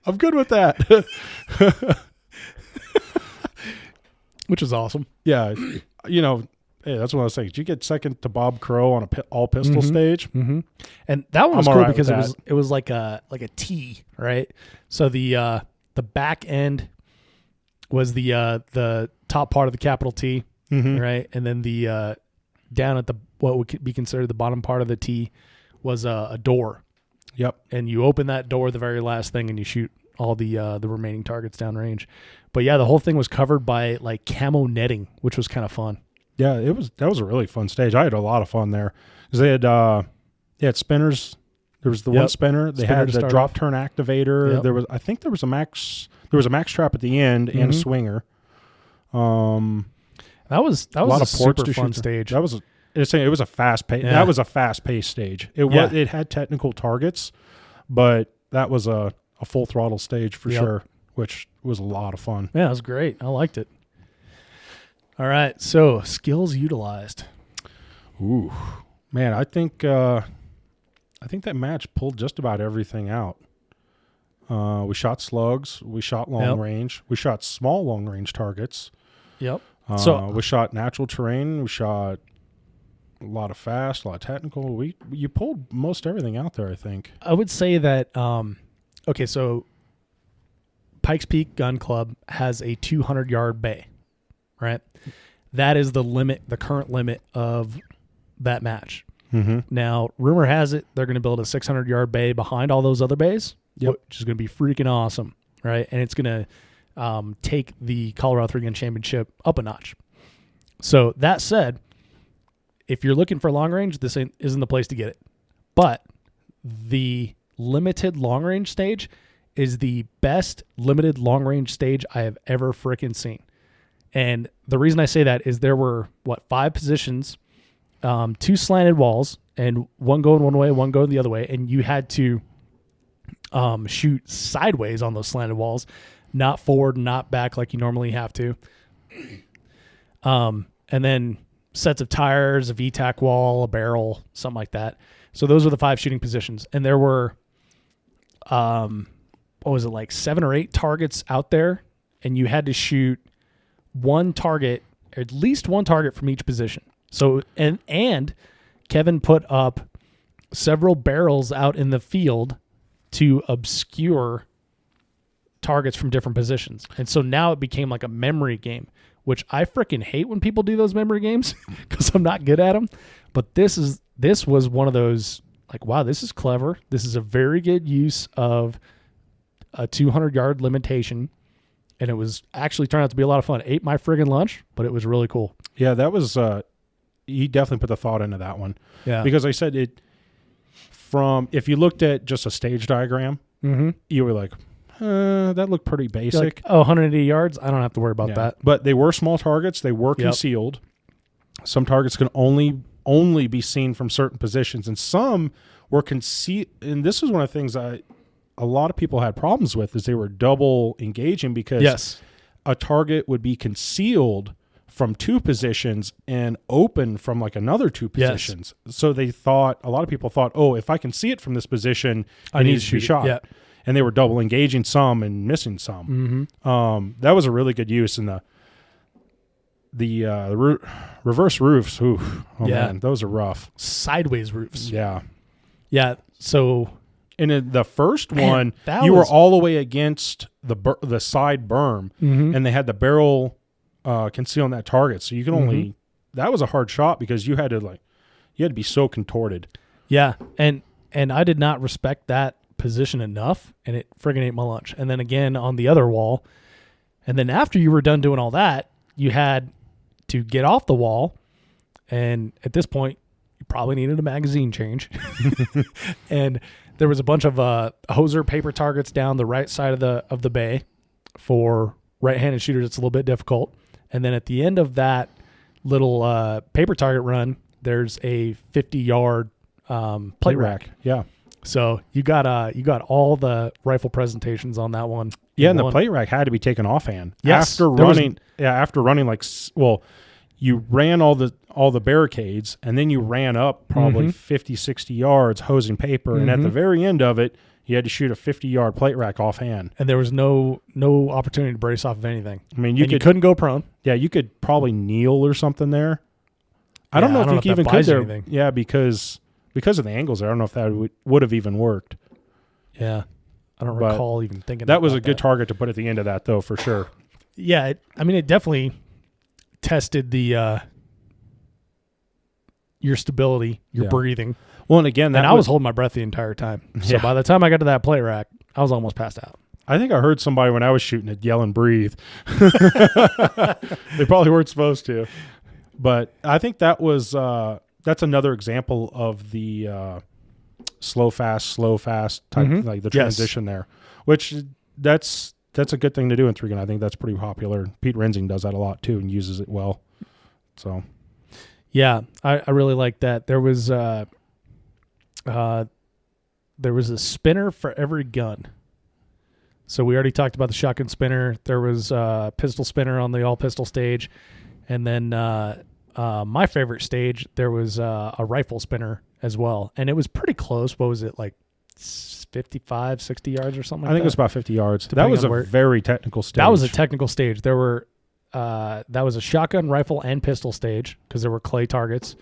I'm good with that. Which is awesome. Yeah. Hey, that's what I was saying. Did you get second to Bob Crow on a all-pistol stage? Mm-hmm. And that one was I'm cool all right because it was like a T, right? So the back end was the top part of the capital T, right? And then the down at what would be considered the bottom part of the T was a door. Yep. And you open that door, the very last thing, and you shoot all the remaining targets downrange. But yeah, the whole thing was covered by like camo netting, which was kind of fun. Yeah, that was a really fun stage. I had a lot of fun there because they had spinners. There was the one spinner. They had the drop turn activator. Yep. There was a max trap at the end and a swinger. That was a lot of super fun stage. It was a fast pace. Yeah. That was a fast paced stage. It had technical targets, but that was a full throttle stage for sure, which was a lot of fun. Yeah, it was great. I liked it. All right, so skills utilized. Ooh, man, I think that match pulled just about everything out. We shot slugs. We shot long range. We shot small long range targets. Yep. So we shot natural terrain. We shot a lot of fast, a lot of technical. You pulled most everything out there, I think. I would say that. Okay, so Pikes Peak Gun Club has a 200-yard bay, right? That is the limit, the current limit of that match. Mm-hmm. Now, rumor has it they're going to build a 600-yard bay behind all those other bays, which is going to be freaking awesome, right? And it's going to take the Colorado 3-Gun Championship up a notch. So that said, if you're looking for long range, this isn't the place to get it. But the limited long range stage is the best limited long range stage I have ever freaking seen. And the reason I say that is there were 5 positions, 2 slanted walls, and one going one way, one going the other way, and you had to shoot sideways on those slanted walls, not forward, not back like you normally have to. And then sets of tires, a VTAC wall, a barrel, something like that. So those were the 5 shooting positions. And there were, 7 or 8 targets out there, and you had to shoot one target, at least one target from each position. So, and Kevin put up several barrels out in the field to obscure targets from different positions. And so now it became like a memory game, which I freaking hate when people do those memory games because I'm not good at them. But this was one of those, like, wow, this is clever. This is a very good use of a 200-yard limitation. And it was actually turned out to be a lot of fun. Ate my friggin' lunch, but it was really cool. Yeah, that was, he definitely put the thought into that one. Yeah. Because I said if you looked at just a stage diagram, you were like, that looked pretty You're basic. like, oh, 180 yards? I don't have to worry about Yeah. that. But they were small targets. They were concealed. Some targets can only be seen from certain positions, and some were concealed. And this is one of the things a lot of people had problems with, is they were double engaging because a target would be concealed from two positions and open from like another two positions. So a lot of people thought, oh, if I can see it from this position, it needs to be shot. Yeah. And they were double engaging some and missing some. That was a really good use. In the reverse roofs, man, those are rough. Sideways roofs. Yeah. Yeah. So And in the first one, you were all the way against the side berm, and they had the barrel concealing that target. So you can only that was a hard shot because you had to be so contorted. Yeah, and I did not respect that position enough, and it friggin' ate my lunch. And then again on the other wall, and then after you were done doing all that, you had to get off the wall, and at this point, you probably needed a magazine change. And there was a bunch of hoser paper targets down the right side of the bay for right-handed shooters. It's a little bit difficult. And then at the end of that little paper target run, there's a 50-yard plate rack. Yeah. So you got all the rifle presentations on that one. Yeah, and the plate rack had to be taken offhand. Yes, after running you ran all the barricades, and then you ran up probably 50, 60 yards hosing paper, and at the very end of it, you had to shoot a 50-yard plate rack offhand. And there was no opportunity to brace off of anything. I mean, you couldn't go prone. Yeah, you could probably kneel or something there. I don't know if you even could there. Anything. Yeah, because of the angles there. I don't know if that would have even worked. Yeah. I don't recall even thinking that was a that. good target to put at the end of that, though, for sure. Yeah, it definitely tested the your stability, your breathing. Well, and again, I was holding my breath the entire time. So by the time I got to that plate rack, I was almost passed out. I think I heard somebody when I was shooting it yell and breathe. They probably weren't supposed to. But I think that's another example of the slow fast type, like the transition there, which that's a good thing to do in 3-gun. I think that's pretty popular. Pete Rensing does that a lot too and uses it well. So, yeah, I really like that. There was a spinner for every gun. So we already talked about the shotgun spinner. There was a pistol spinner on the all pistol stage, and then my favorite stage, there was a rifle spinner as well, and it was pretty close. What was it, like 55, 60 yards or something like that? I think it was about 50 yards. That was a very technical stage. That was a technical stage. There were that was a shotgun, rifle, and pistol stage because there were clay targets.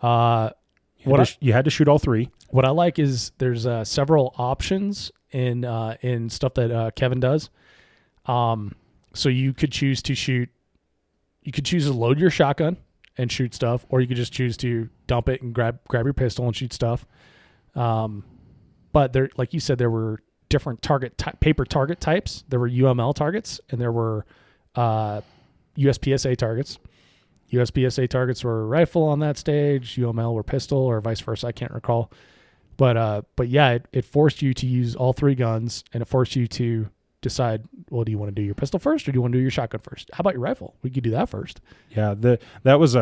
You had to shoot all three. What I like is there's several options in stuff that Kevin does. So you could choose to shoot. You could choose to load your shotgun and shoot stuff, or you could just choose to dump it and grab your pistol and shoot stuff. But there, like you said, there were different paper target types. There were UML targets, and there were USPSA targets. USPSA targets were rifle on that stage. UML were pistol, or vice versa. I can't recall. But yeah, it forced you to use all three guns, and it forced you to decide, well, do you want to do your pistol first, or do you want to do your shotgun first? How about your rifle? We could do that first. Yeah, that was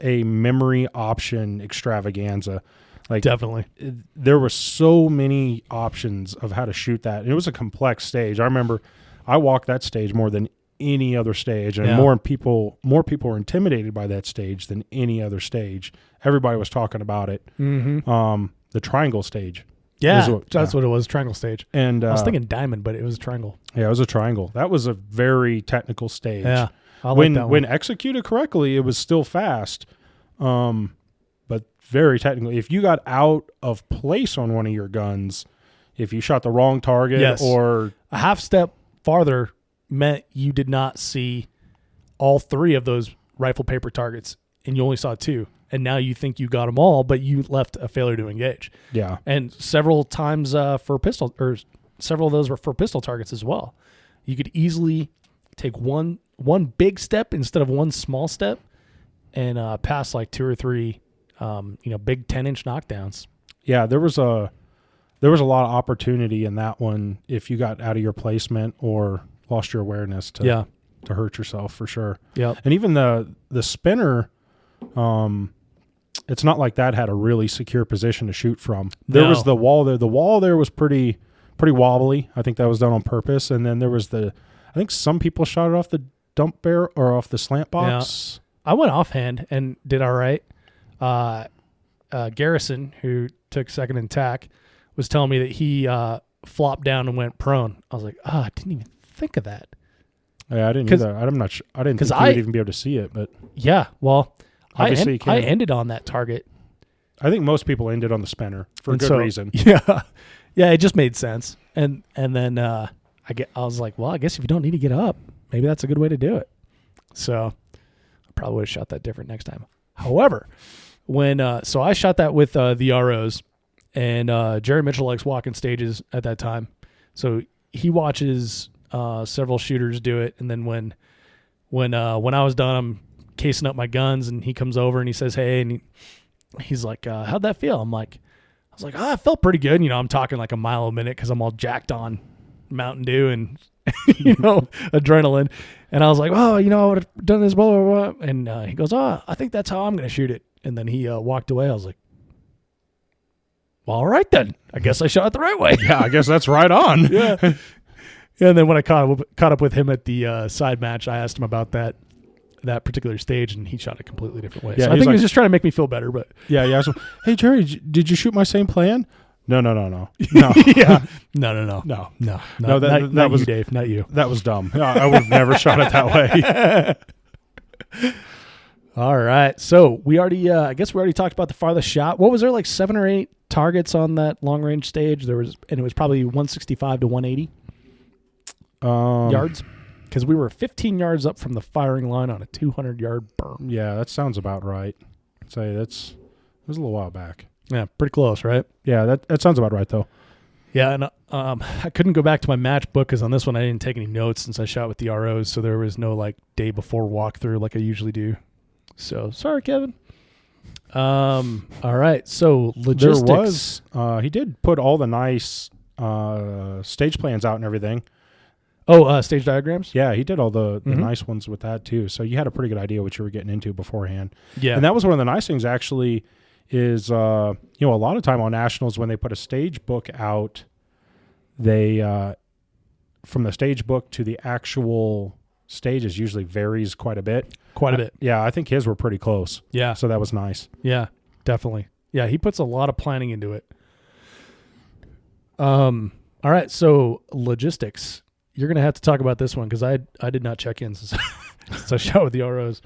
a memory option extravaganza. Like, definitely, there were so many options of how to shoot that. It was a complex stage. I remember I walked that stage more than any other stage, and more people were intimidated by that stage than any other stage. Everybody was talking about it. Mm-hmm. The triangle stage. Yeah, that's what it was, triangle stage. And I was thinking diamond, but it was a triangle. Yeah, it was a triangle. That was a very technical stage. Yeah, when executed correctly, it was still fast, but very technically. If you got out of place on one of your guns, if you shot the wrong target, or a half step farther, meant you did not see all three of those rifle paper targets, and you only saw two. And now you think you got them all, but you left a failure to engage. Yeah. And several times for pistol, or several of those were for pistol targets as well. You could easily take one big step instead of one small step and pass like two or three, big 10-inch knockdowns. Yeah, there was there was a lot of opportunity in that one if you got out of your placement or lost your awareness to hurt yourself for sure. Yep. And even the spinner, it's not like that had a really secure position to shoot from. There was the wall there. The wall there was pretty wobbly. I think that was done on purpose. And then there was I think some people shot it off the dump barrel or off the slant box. Yeah. I went offhand and did all right. Garrison, who took second in tack, was telling me that he flopped down and went prone. I was like, I didn't even think of that. Yeah, I didn't either. I'm not sure. I didn't think you would even be able to see it, but yeah, well, obviously I ended on that target. I think most people ended on the spinner for good reason. Yeah, yeah, it just made sense. And then I was like, well, I guess if you don't need to get up, maybe that's a good way to do it. So I probably would have shot that different next time. However, so I shot that with the ROs, and Jerry Mitchell likes walking stages at that time, so he watches several shooters do it, and then when I was done, I'm casing up my guns, and he comes over and he says, "Hey," and he's like, "How'd that feel?" I was like, "It felt pretty good." I'm talking like a mile a minute because I'm all jacked on Mountain Dew and adrenaline, and I was like, "Oh, I would have done this, blah blah blah," and he goes, I think that's how I'm going to shoot it," and then he walked away. I was like, well, all right then, I guess I shot it the right way. Yeah, I guess that's right on. Yeah. And then when I caught up with him at the side match, I asked him about that particular stage, and he shot a completely different way. Yeah, so I think he was just trying to make me feel better. But yeah. So, hey Jerry, did you shoot my same plan? No. Yeah. No. That was you, Dave. Not you. That was dumb. I would have never shot it that way. All right. So I guess we already talked about the farthest shot. What was there, like 7 or 8 targets on that long range stage? And it was probably 165 to 180 yards, because we were 15 yards up from the firing line on a 200-yard berm. Yeah, that sounds about right. I'd say that was a little while back. Yeah, pretty close, right? Yeah, that sounds about right though. Yeah, and I couldn't go back to my match book because on this one I didn't take any notes since I shot with the ROs, so there was no like day before walkthrough like I usually do. So sorry, Kevin. All right, so logistics. There was he did put all the nice stage plans out and everything. Oh, stage diagrams? Yeah, he did all the nice ones with that too. So you had a pretty good idea what you were getting into beforehand. Yeah. And that was one of the nice things actually is, a lot of time on nationals when they put a stage book out, they, from the stage book to the actual stages usually varies quite a bit. Quite a bit. Yeah, I think his were pretty close. Yeah. So that was nice. Yeah, definitely. Yeah, he puts a lot of planning into it. All right, so logistics. You're going to have to talk about this one because I did not check in since I shot with the ROs.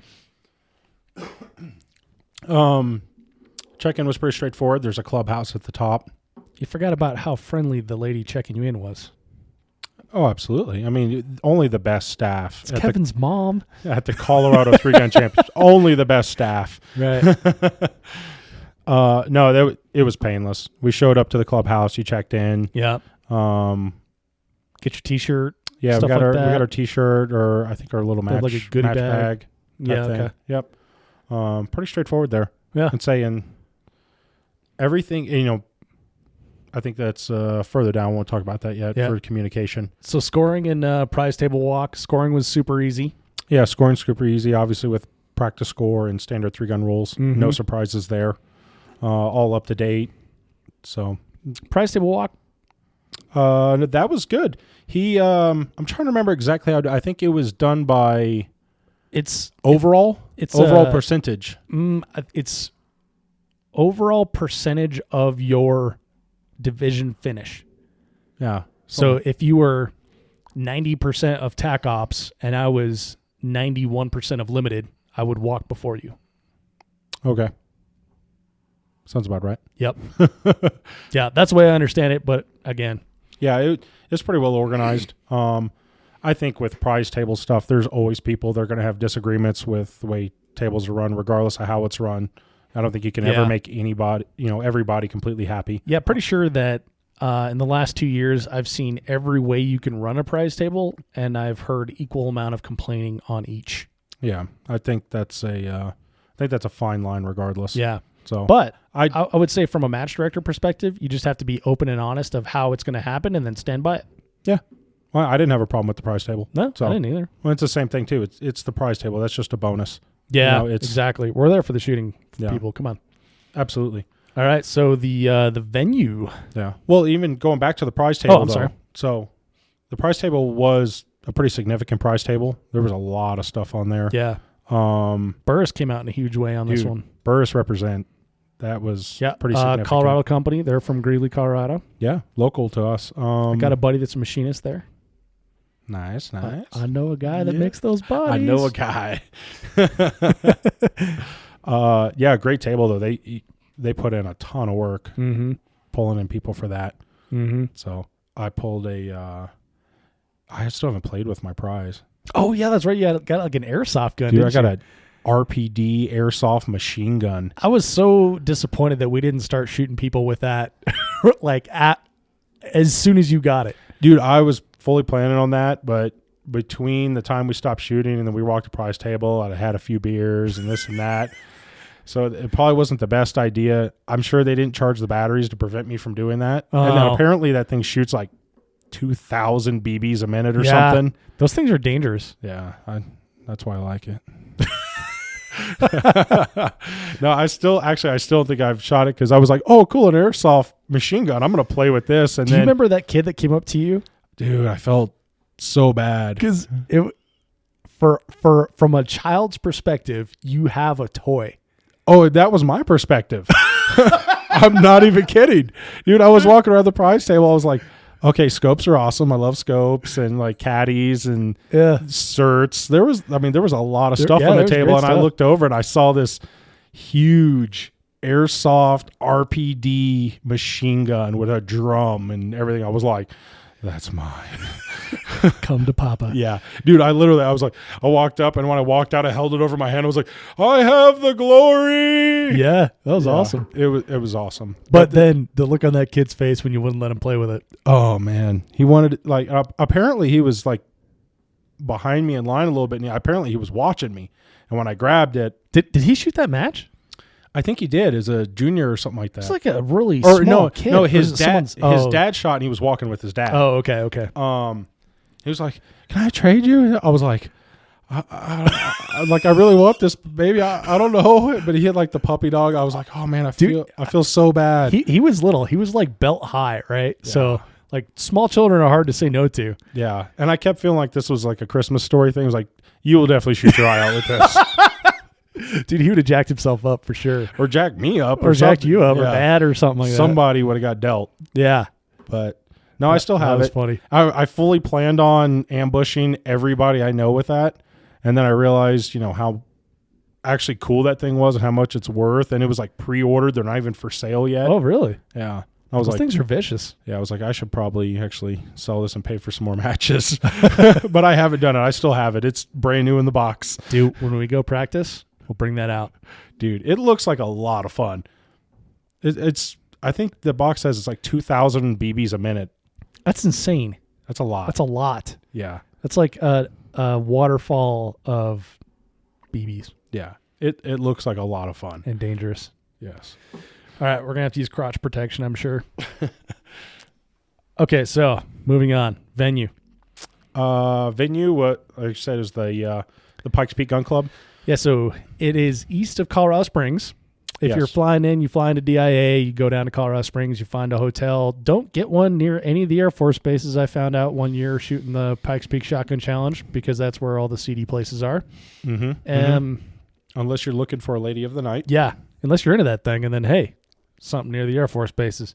Check-in was pretty straightforward. There's a clubhouse at the top. You forgot about how friendly the lady checking you in was. Oh, absolutely. I mean, only the best staff. It's Kevin's mom. At the Colorado 3-gun Championships. Only the best staff. Right. No, it was painless. We showed up to the clubhouse. You checked in. Yeah. Get your T-shirt. Yeah, we got our T-shirt, or I think our little match, like a goodie match bag. Yeah, okay. Yep. Pretty straightforward there. Yeah. And saying everything, I think that's further down. We won't talk about that yet for communication. So scoring and prize table walk. Scoring was super easy. Yeah, scoring super easy, obviously with practice score and standard 3-gun rules. Mm-hmm. No surprises there. All up to date. So prize table walk. That was good. I'm trying to remember exactly how. I think it was done by. It's overall percentage. It's overall percentage of your division finish. Yeah. So if you were 90% of TAC Ops and I was 91% of limited, I would walk before you. Okay. Sounds about right. Yep. Yeah, that's the way I understand it. But again, yeah, it's pretty well organized. I think with prize table stuff, there's always people that are going to have disagreements with the way tables are run, regardless of how it's run. I don't think you can ever make everybody completely happy. Yeah, pretty sure that in the last 2 years, I've seen every way you can run a prize table, and I've heard equal amount of complaining on each. Yeah, I think that's a fine line, regardless. Yeah. So, But I would say from a match director perspective, you just have to be open and honest of how it's going to happen and then stand by it. yeah. Well, I didn't have a problem with the prize table. No, so, I didn't either. Well, it's the same thing too. It's the prize table. That's just a bonus. Yeah, it's exactly. We're there for the shooting Yeah. people. Come on. absolutely. All right. So the venue. Yeah. Well, even going back to the prize table. I'm sorry. So, the prize table was a pretty significant prize table. There was a lot of stuff on there. Yeah. Burris came out in a huge way on this one. Burris represent. That was pretty significant. Colorado company. They're from Greeley, Colorado. Yeah, local to us. I got a buddy that's a machinist there. Nice. I know a guy that makes those bodies. I know a guy. Yeah, great table though. They put in a ton of work pulling in people for that. Mm-hmm. So I pulled I still haven't played with my prize. Oh yeah, that's right. You got like an airsoft gun. Dude, I didn't got you? a RPD airsoft machine gun. I was so disappointed that we didn't start shooting people with that like as soon as you got it. Dude, I was fully planning on that, but between the time we stopped shooting and then we walked the prize table, I had a few beers and this and that. So it probably wasn't the best idea. I'm sure they didn't charge the batteries to prevent me from doing that. Oh. And then apparently that thing shoots like 2,000 BBs a minute or something. Those things are dangerous. Yeah, that's why I like it. No, I still don't think I've shot it because I was like, oh, cool, an airsoft machine gun. I'm going to play with this. And Do you remember that kid that came up to you? Dude, I felt so bad. Because from a child's perspective, you have a toy. Oh, that was my perspective. I'm not even kidding. Dude, I was walking around the prize table. I was like, okay, scopes are awesome. I love scopes and like caddies and certs. There was a lot of stuff on the table. And I looked over and I saw this huge airsoft RPD machine gun with a drum and everything. I was like, that's mine. Come to Papa. Yeah. Dude, I walked up and when I walked out, I held it over my hand. I was like, I have the glory. Yeah, that was awesome. It was awesome. But then the look on that kid's face when you wouldn't let him play with it. Oh, man. He wanted, like, apparently he was like behind me in line a little bit. And apparently he was watching me. And when I grabbed it. Did he shoot that match? I think he did as a junior or something like that. It's like a really small kid. No, his dad shot and he was walking with his dad. Oh, okay. He was like, "Can I trade you?" I was like, I really want this baby. I don't know, but he had like the puppy dog. I was like, "Oh man, I feel so bad." He was little. He was like belt high, right? Yeah. So like small children are hard to say no to. Yeah, and I kept feeling like this was like a Christmas story thing. It was like, you will definitely shoot your eye out with this. Dude, he would have jacked himself up for sure. Or jacked me up. Or jacked you up or dad or something like that. Somebody would have got dealt. Yeah. But no, I still have it. That was funny. I fully planned on ambushing everybody I know with that. And then I realized, how actually cool that thing was and how much it's worth. And it was like pre-ordered. They're not even for sale yet. Oh, really? Yeah. Those things are vicious. Yeah, I was like, I should probably actually sell this and pay for some more matches. But I haven't done it. I still have it. It's brand new in the box. Dude, when we go practice, we'll bring that out. Dude, it looks like a lot of fun. I think the box says it's like 2,000 BBs a minute. That's insane. That's a lot. That's a lot. Yeah. That's like a waterfall of BBs. Yeah. It looks like a lot of fun. And dangerous. Yes. All right, we're going to have to use crotch protection, I'm sure. Okay, so moving on. Venue. Venue, what like I said, is the Pikes Peak Gun Club. Yeah, so it is east of Colorado Springs. If you're flying in, you fly into DIA, you go down to Colorado Springs, you find a hotel. Don't get one near any of the Air Force bases. I found out one year shooting the Pikes Peak Shotgun Challenge because that's where all the CD places are. Mm-hmm. Unless you're looking for a lady of the night. Yeah, unless you're into that thing, and then, hey, something near the Air Force bases.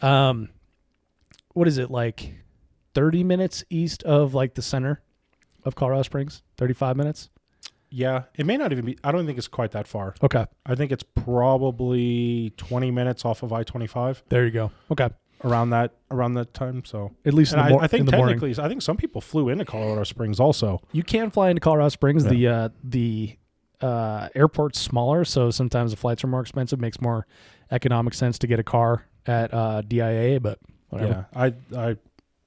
What is it, like 30 minutes east of like the center of Colorado Springs? 35 minutes? Yeah, it may not even be. I don't think it's quite that far. Okay. I think it's probably 20 minutes off of I-25. There you go. Okay. Around that time. So at least I think in the technically, morning. I think some people flew into Colorado Springs also. You can fly into Colorado Springs. Yeah. The airport's smaller, so sometimes the flights are more expensive. Makes more economic sense to get a car at DIA, but whatever. Yeah,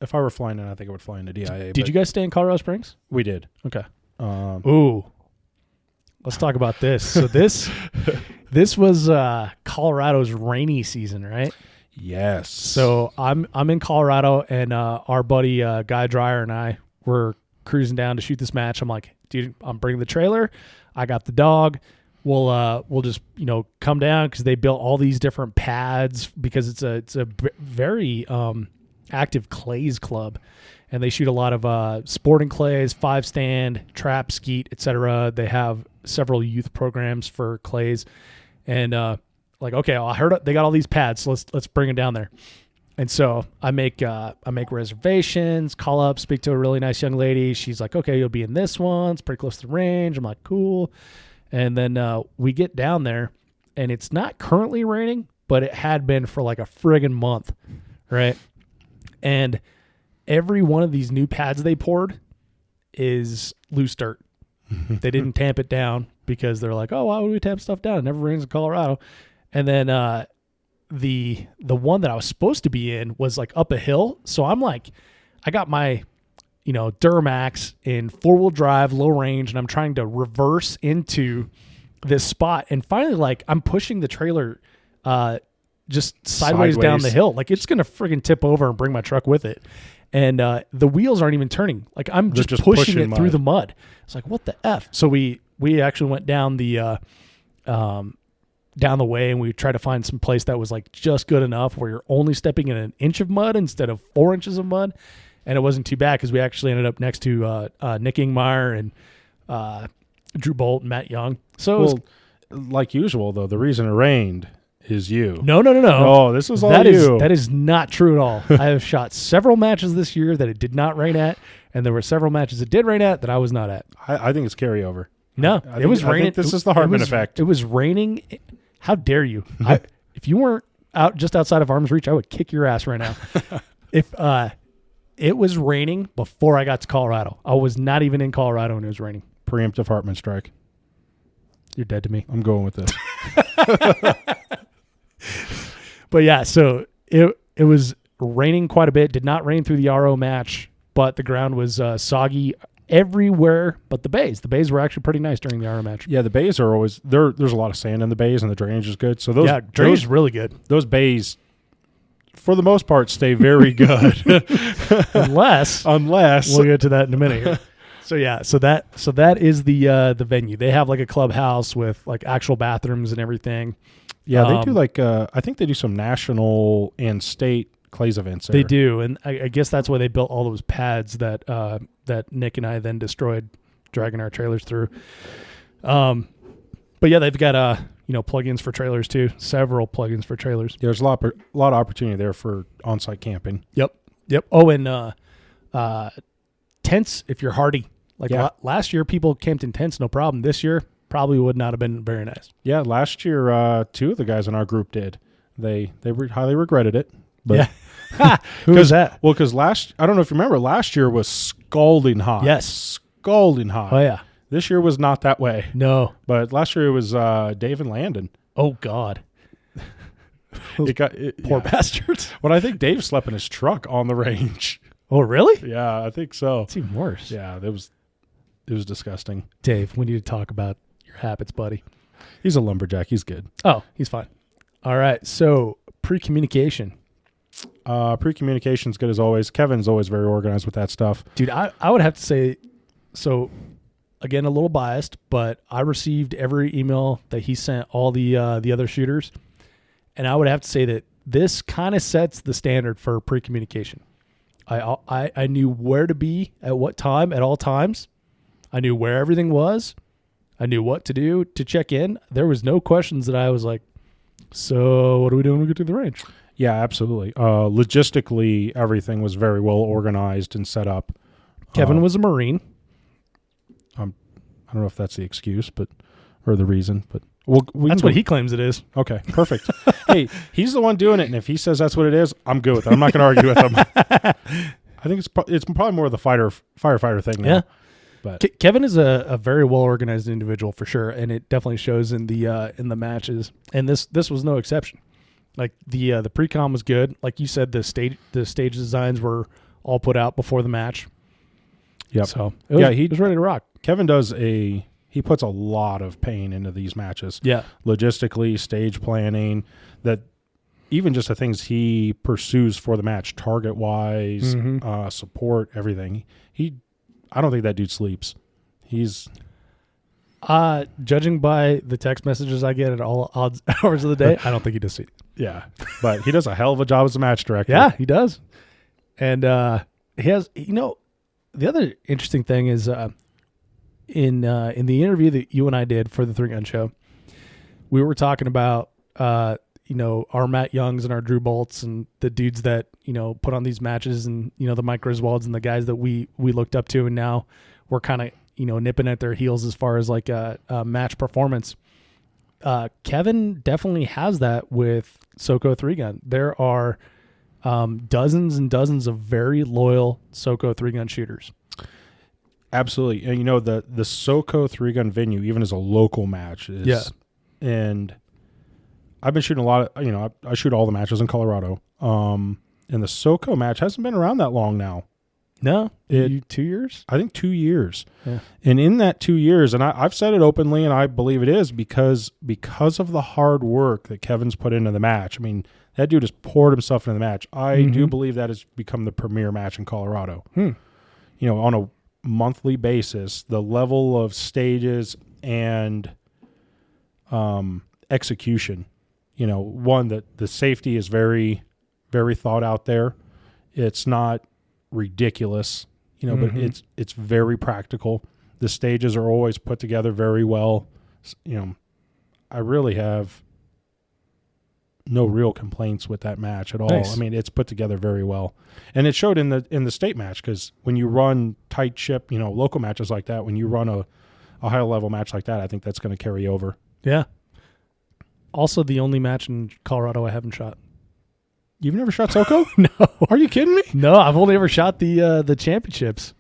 if I were flying in, I think I would fly into DIA. Did you guys stay in Colorado Springs? We this Okay. Ooh. Let's talk about this. So this This was Colorado's rainy season, right? Yes. So I'm in Colorado, and our buddy Guy Dreyer and I were cruising down to shoot this match. I'm like, dude, I'm bringing the trailer. I got the dog. We'll just come down because they built all these different pads because it's a very active clays club, and they shoot a lot of sporting clays, 5-stand, trap, skeet, etc. They have several youth programs for clays, and okay, I heard they got all these pads, so let's bring it down there. And so I make reservations, call up, speak to a really nice young lady. She's like, okay, you'll be in this one. It's pretty close to the range. I'm like, cool. And then we get down there, and it's not currently raining, but it had been for like a friggin' month, right? And every one of these new pads they poured is loose dirt. They didn't tamp it down because they're like, oh, why would we tamp stuff down? It never rains in Colorado. And then the one that I was supposed to be in was like up a hill. So I'm like, I got my Duramax in 4-wheel drive, low range, and I'm trying to reverse into this spot. And finally, like, I'm pushing the trailer just sideways down the hill. Like, it's going to friggin' tip over and bring my truck with it. And the wheels aren't even turning. Like, I'm just pushing it through the mud. It's like, what the F? So we actually went down the way, and we tried to find some place that was like just good enough where you're only stepping in an inch of mud instead of 4 inches of mud. And it wasn't too bad because we actually ended up next to Nick Ingmeyer and Drew Bolt and Matt Young. So like usual, though, the reason it rained is you. No. Oh, this is all you. That is not true at all. I have shot several matches this year that it did not rain at, and there were several matches it did rain at that I was not at. I think it's carryover. No, it was raining. I think this is the Hartman effect. It was raining. How dare you? If you weren't out just outside of arm's reach, I would kick your ass right now. If it was raining before I got to Colorado. I was not even in Colorado when it was raining. Preemptive Hartman strike. You're dead to me. I'm going with this. But yeah, so it was raining quite a bit. Did not rain through the RO match, but the ground was soggy everywhere but the bays. The bays were actually pretty nice during the RO match. Yeah, the bays are always there. There's a lot of sand in the bays, and the drainage is good. So drainage is really good. Those bays, for the most part, stay very good. unless we'll get to that in a minute here. So that is the venue. They have like a clubhouse with like actual bathrooms and everything. Yeah, they do like I think they do some national and state clays events there. They do, and I guess that's why they built all those pads that Nick and I then destroyed, dragging our trailers through. But yeah, they've got plugins for trailers too. Several plugins for trailers. Yeah, there's a lot of opportunity there for on-site camping. Yep. Oh, and tents if you're hardy. Like last year, people camped in tents, no problem. This year, probably would not have been very nice. Yeah, last year, 2 of the guys in our group did. They highly regretted it. But yeah. Who was that? Well, because I don't know if you remember, last year was scalding hot. Yes. Scalding hot. Oh, yeah. This year was not that way. No. But last year it was Dave and Landon. Oh, God. Poor bastards. Well, I think Dave slept in his truck on the range. Oh, really? Yeah, I think so. It's even worse. Yeah, it was disgusting. Dave, we need to talk about your habits, buddy. He's a lumberjack. He's good. Oh, he's fine. All right. So pre-communication. Pre-communication's good as always. Kevin's always very organized with that stuff. Dude, I would have to say, so again, a little biased, but I received every email that he sent all the other shooters. And I would have to say that this kind of sets the standard for pre-communication. I knew where to be at what time at all times. I knew where everything was. I knew what to do to check in. There was no questions that I was like, so what are we doing when we get to the range? Yeah, absolutely. Logistically, everything was very well organized and set up. Kevin was a Marine. I don't know if that's the excuse, or the reason, but that's what he claims it is. Okay, perfect. Hey, he's the one doing it, and if he says that's what it is, I'm good with it. I'm not going to argue with him. I think it's probably more of the firefighter thing now. Yeah. But Kevin is a very well organized individual for sure, and it definitely shows in the matches. And this was no exception. Like the pre-com was good. Like you said, the stage designs were all put out before the match. Yep. So he was ready to rock. Kevin does he puts a lot of pain into these matches. Yeah. Logistically, stage planning, that even just the things he pursues for the match, target wise, support, everything. I don't think that dude sleeps. He's judging by the text messages I get at all odds hours of the day, I don't think he does sleep. yeah, but he does a hell of a job as a match director. Yeah, he does. And he has, the other interesting thing is in the interview that you and I did for the 3-Gun Show, we were talking about our Matt Youngs and our Drew Bolts and the dudes that put on these matches, and the Mike Griswolds and the guys that we looked up to, and now we're kind of nipping at their heels as far as like a match performance. Kevin definitely has that with SoCo 3-Gun. There are dozens and dozens of very loyal SoCo 3-Gun shooters. Absolutely. And the SoCo 3-Gun venue, even as a local match, is and I've been shooting a lot of, I shoot all the matches in Colorado. And the SoCo match hasn't been around that long now. No, 2 years? I think 2 years. Yeah. And in that 2 years, and I've said it openly, and I believe it is because of the hard work that Kevin's put into the match. I mean, that dude has poured himself into the match. I do believe that has become the premier match in Colorado. On a monthly basis, the level of stages and execution, one, that the safety is very, very thought out there. It's not ridiculous, but it's very practical. The stages are always put together very well. I really have no real complaints with that match at all. Nice. I mean, it's put together very well, and it showed in the state match, because when you run tight ship, local matches like that, when you run a high level match like that, I think that's going to carry over. Yeah. Also, the only match in Colorado I haven't shot. You've never shot SoCo? No. Are you kidding me? No, I've only ever shot the championships.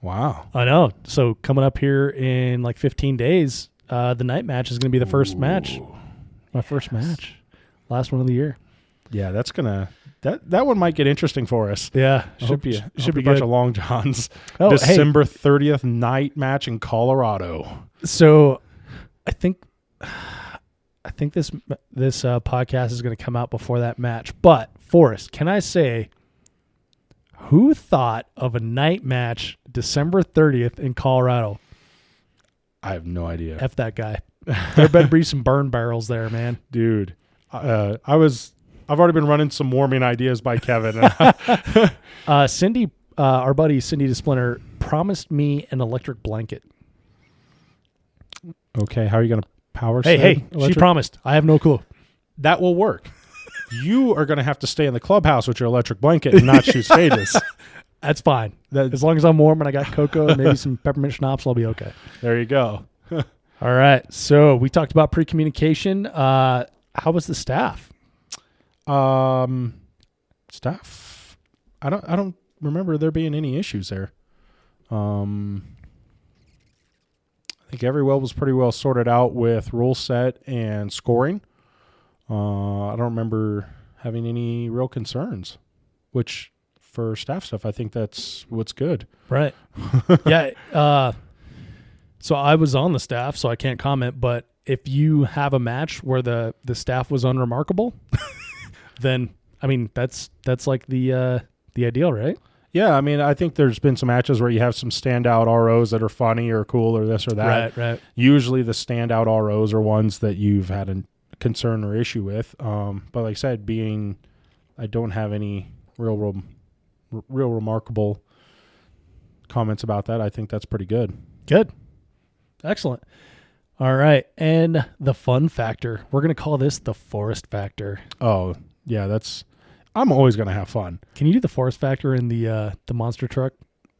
Wow. I know. So coming up here in like 15 days, the night match is going to be the first match. My first match. Last one of the year. Yeah, that's gonna that one might get interesting for us. Yeah, Should be a good. bunch of long johns. Oh, December 30th night match in Colorado. So, I think this podcast is going to come out before that match. But Forrest, can I say, who thought of a night match December 30th in Colorado? I have no idea. F that guy. There better be some burn barrels there, man. Dude. I've already been running some warming ideas by Kevin. Cindy, our buddy Cindy DeSplinter, promised me an electric blanket. Okay, how are you going to power? Hey, she promised. I have no clue. That will work. You are going to have to stay in the clubhouse with your electric blanket and not shoot stages. That's fine. As long as I'm warm and I got cocoa and maybe some peppermint schnapps, I'll be okay. There you go. All right. So we talked about pre-communication. How was the staff? Staff, I don't remember there being any issues there. I think every well was pretty well sorted out with rule set and scoring. I don't remember having any real concerns, which for staff stuff, I think that's what's good. Right. Yeah. So I was on the staff, so I can't comment, but if you have a match where the staff was unremarkable, then I mean that's like the ideal, right? Yeah, I mean I think there's been some matches where you have some standout ROs that are funny or cool or this or that. Right. Usually the standout ROs are ones that you've had a concern or issue with. But like I said, I don't have any real remarkable comments about that. I think that's pretty good. Good. Excellent. All right. And the fun factor. We're going to call this the forest factor. Oh, yeah, I'm always going to have fun. Can you do the forest factor in the monster truck?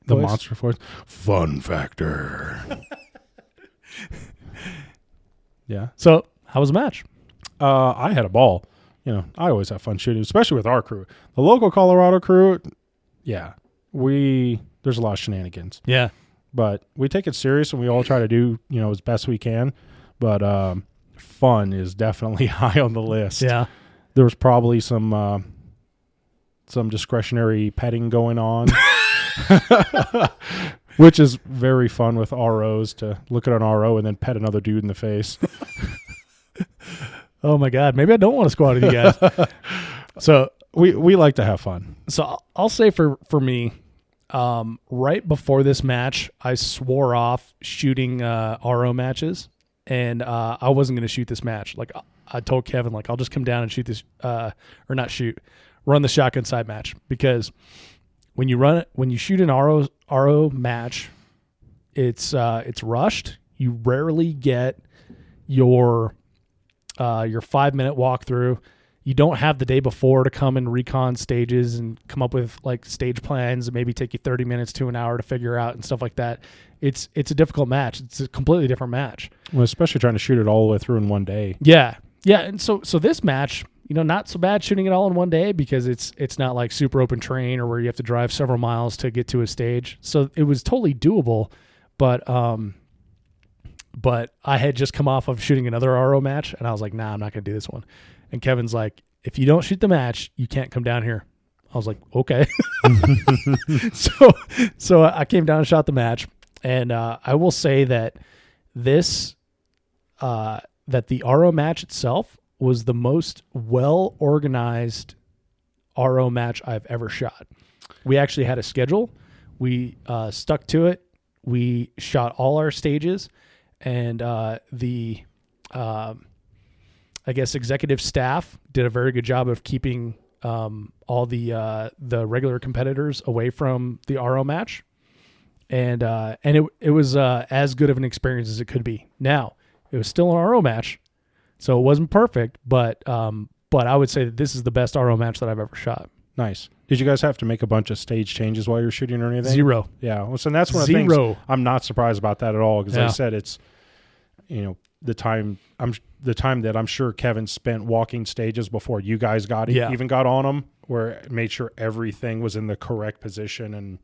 The voice? monster force? Fun factor. Yeah. So, how was the match? I had a ball. I always have fun shooting, especially with our crew. The local Colorado crew, yeah, there's a lot of shenanigans. Yeah. But we take it serious and we all try to do, as best we can. But fun is definitely high on the list. Yeah. There was probably some discretionary petting going on. Which is very fun with ROs to look at an RO and then pet another dude in the face. Oh my God. Maybe I don't want to squat with you guys. So we like to have fun. So I'll say for me, right before this match, I swore off shooting RO matches, and I wasn't going to shoot this match. Like I told Kevin, like I'll just come down and shoot this, or not shoot, run the shotgun side match, because when you shoot an RO match, it's rushed. You rarely get your 5-minute walkthrough. You don't have the day before to come and recon stages and come up with like stage plans and maybe take you 30 minutes to an hour to figure out and stuff like that. It's a difficult match. It's a completely different match. Well, especially trying to shoot it all the way through in one day. Yeah. Yeah. And so this match, not so bad shooting it all in one day, because it's not like super open terrain or where you have to drive several miles to get to a stage. So it was totally doable, but I had just come off of shooting another RO match, and I was like, nah, I'm not going to do this one. And Kevin's like, if you don't shoot the match, you can't come down here. I was like, okay. So I came down and shot the match. And I will say that that the RO match itself was the most well-organized RO match I've ever shot. We actually had a schedule. We stuck to it. We shot all our stages, and I guess executive staff did a very good job of keeping all the regular competitors away from the RO match, and it was as good of an experience as it could be. Now, it was still an RO match, so it wasn't perfect, but I would say that this is the best RO match that I've ever shot. Nice. Did you guys have to make a bunch of stage changes while you were shooting or anything? Zero. Yeah. Well, so that's one of the things. I'm not surprised about that at all, because I said it's, the time that I'm sure Kevin spent walking stages before you guys even got on them, where it made sure everything was in the correct position and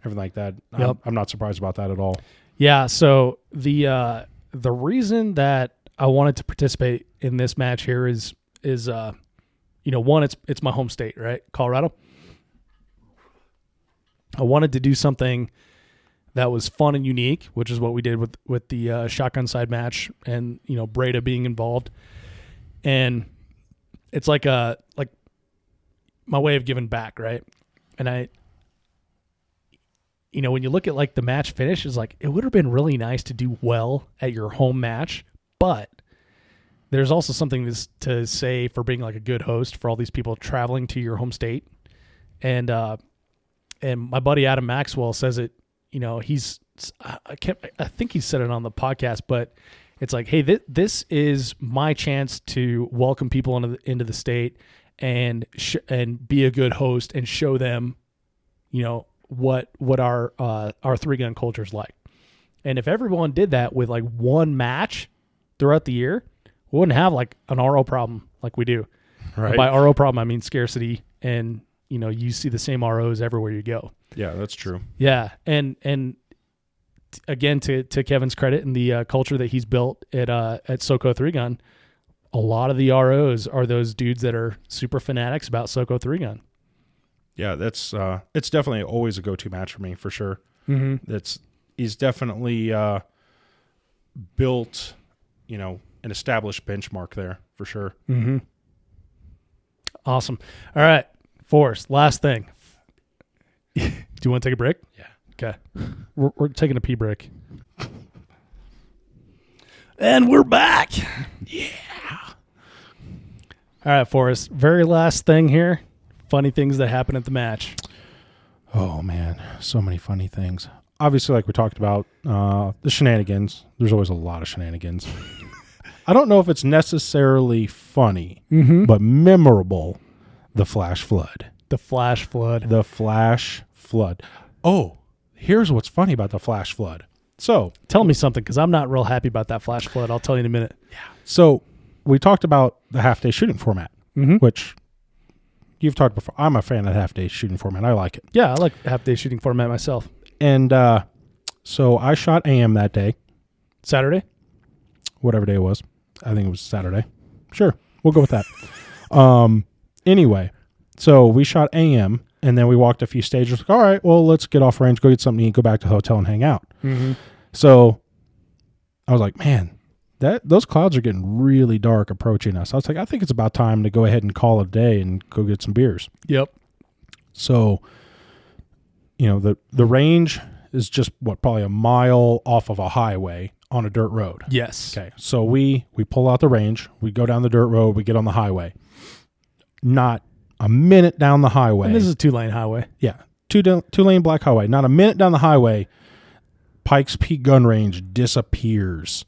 everything like that. Yep. I'm not surprised about that at all. Yeah. So the reason that I wanted to participate in this match here is one, it's my home state, right? Colorado. I wanted to do something that was fun and unique, which is what we did with the shotgun side match, and Breda being involved. And it's like my way of giving back, right? And when you look at like the match finish, is like, it would have been really nice to do well at your home match, but there's also something to say for being like a good host for all these people traveling to your home state. And my buddy Adam Maxwell says it, I think he said it on the podcast, but it's like, hey, this is my chance to welcome people into the state and be a good host and show them, what our 3-gun culture is like. And if everyone did that with like one match throughout the year, we wouldn't have like an RO problem like we do. Right. And by RO problem, I mean scarcity, and you see the same ROs everywhere you go. Yeah, that's true. Yeah, and again, to Kevin's credit and the culture that he's built at SoCo 3-Gun, a lot of the ROs are those dudes that are super fanatics about SoCo 3-Gun. Yeah, that's it's definitely always a go-to match for me, for sure. Mm-hmm. He's definitely built, an established benchmark there, for sure. Mm-hmm. Awesome. All right, Forrest, last thing. Do you want to take a break? Yeah. Okay. We're taking a pee break. And we're back. Yeah. All right, Forrest. Very last thing here. Funny things that happen at the match. Oh, man. So many funny things. Obviously, like we talked about, the shenanigans. There's always a lot of shenanigans. I don't know if it's necessarily funny, but memorable. The flash flood. The flash flood. The flash flood. Oh, here's what's funny about the flash flood. So, tell me something, because I'm not real happy about that flash flood. I'll tell you in a minute. Yeah. So, we talked about the half-day shooting format, which you've talked before. I'm a fan of the half-day shooting format. I like it. Yeah, I like half-day shooting format myself. And so, I shot AM that day. Saturday? Whatever day it was. I think it was Saturday. Sure. We'll go with that. Anyway, so we shot AM, And then we walked a few stages. Like, all right, well, let's get off range, go get something to eat, go back to the hotel and hang out. Mm-hmm. So I was like, man, those clouds are getting really dark approaching us. I was like, I think it's about time to go ahead and call it a day and go get some beers. Yep. So, the range is just probably a mile off of a highway on a dirt road. Yes. Okay. So we pull out the range, we go down the dirt road, we get on the highway. Not a minute down the highway. And this is a 2-lane highway. Yeah. Two-lane black highway. Not a minute down the highway, Pikes Peak gun range disappears.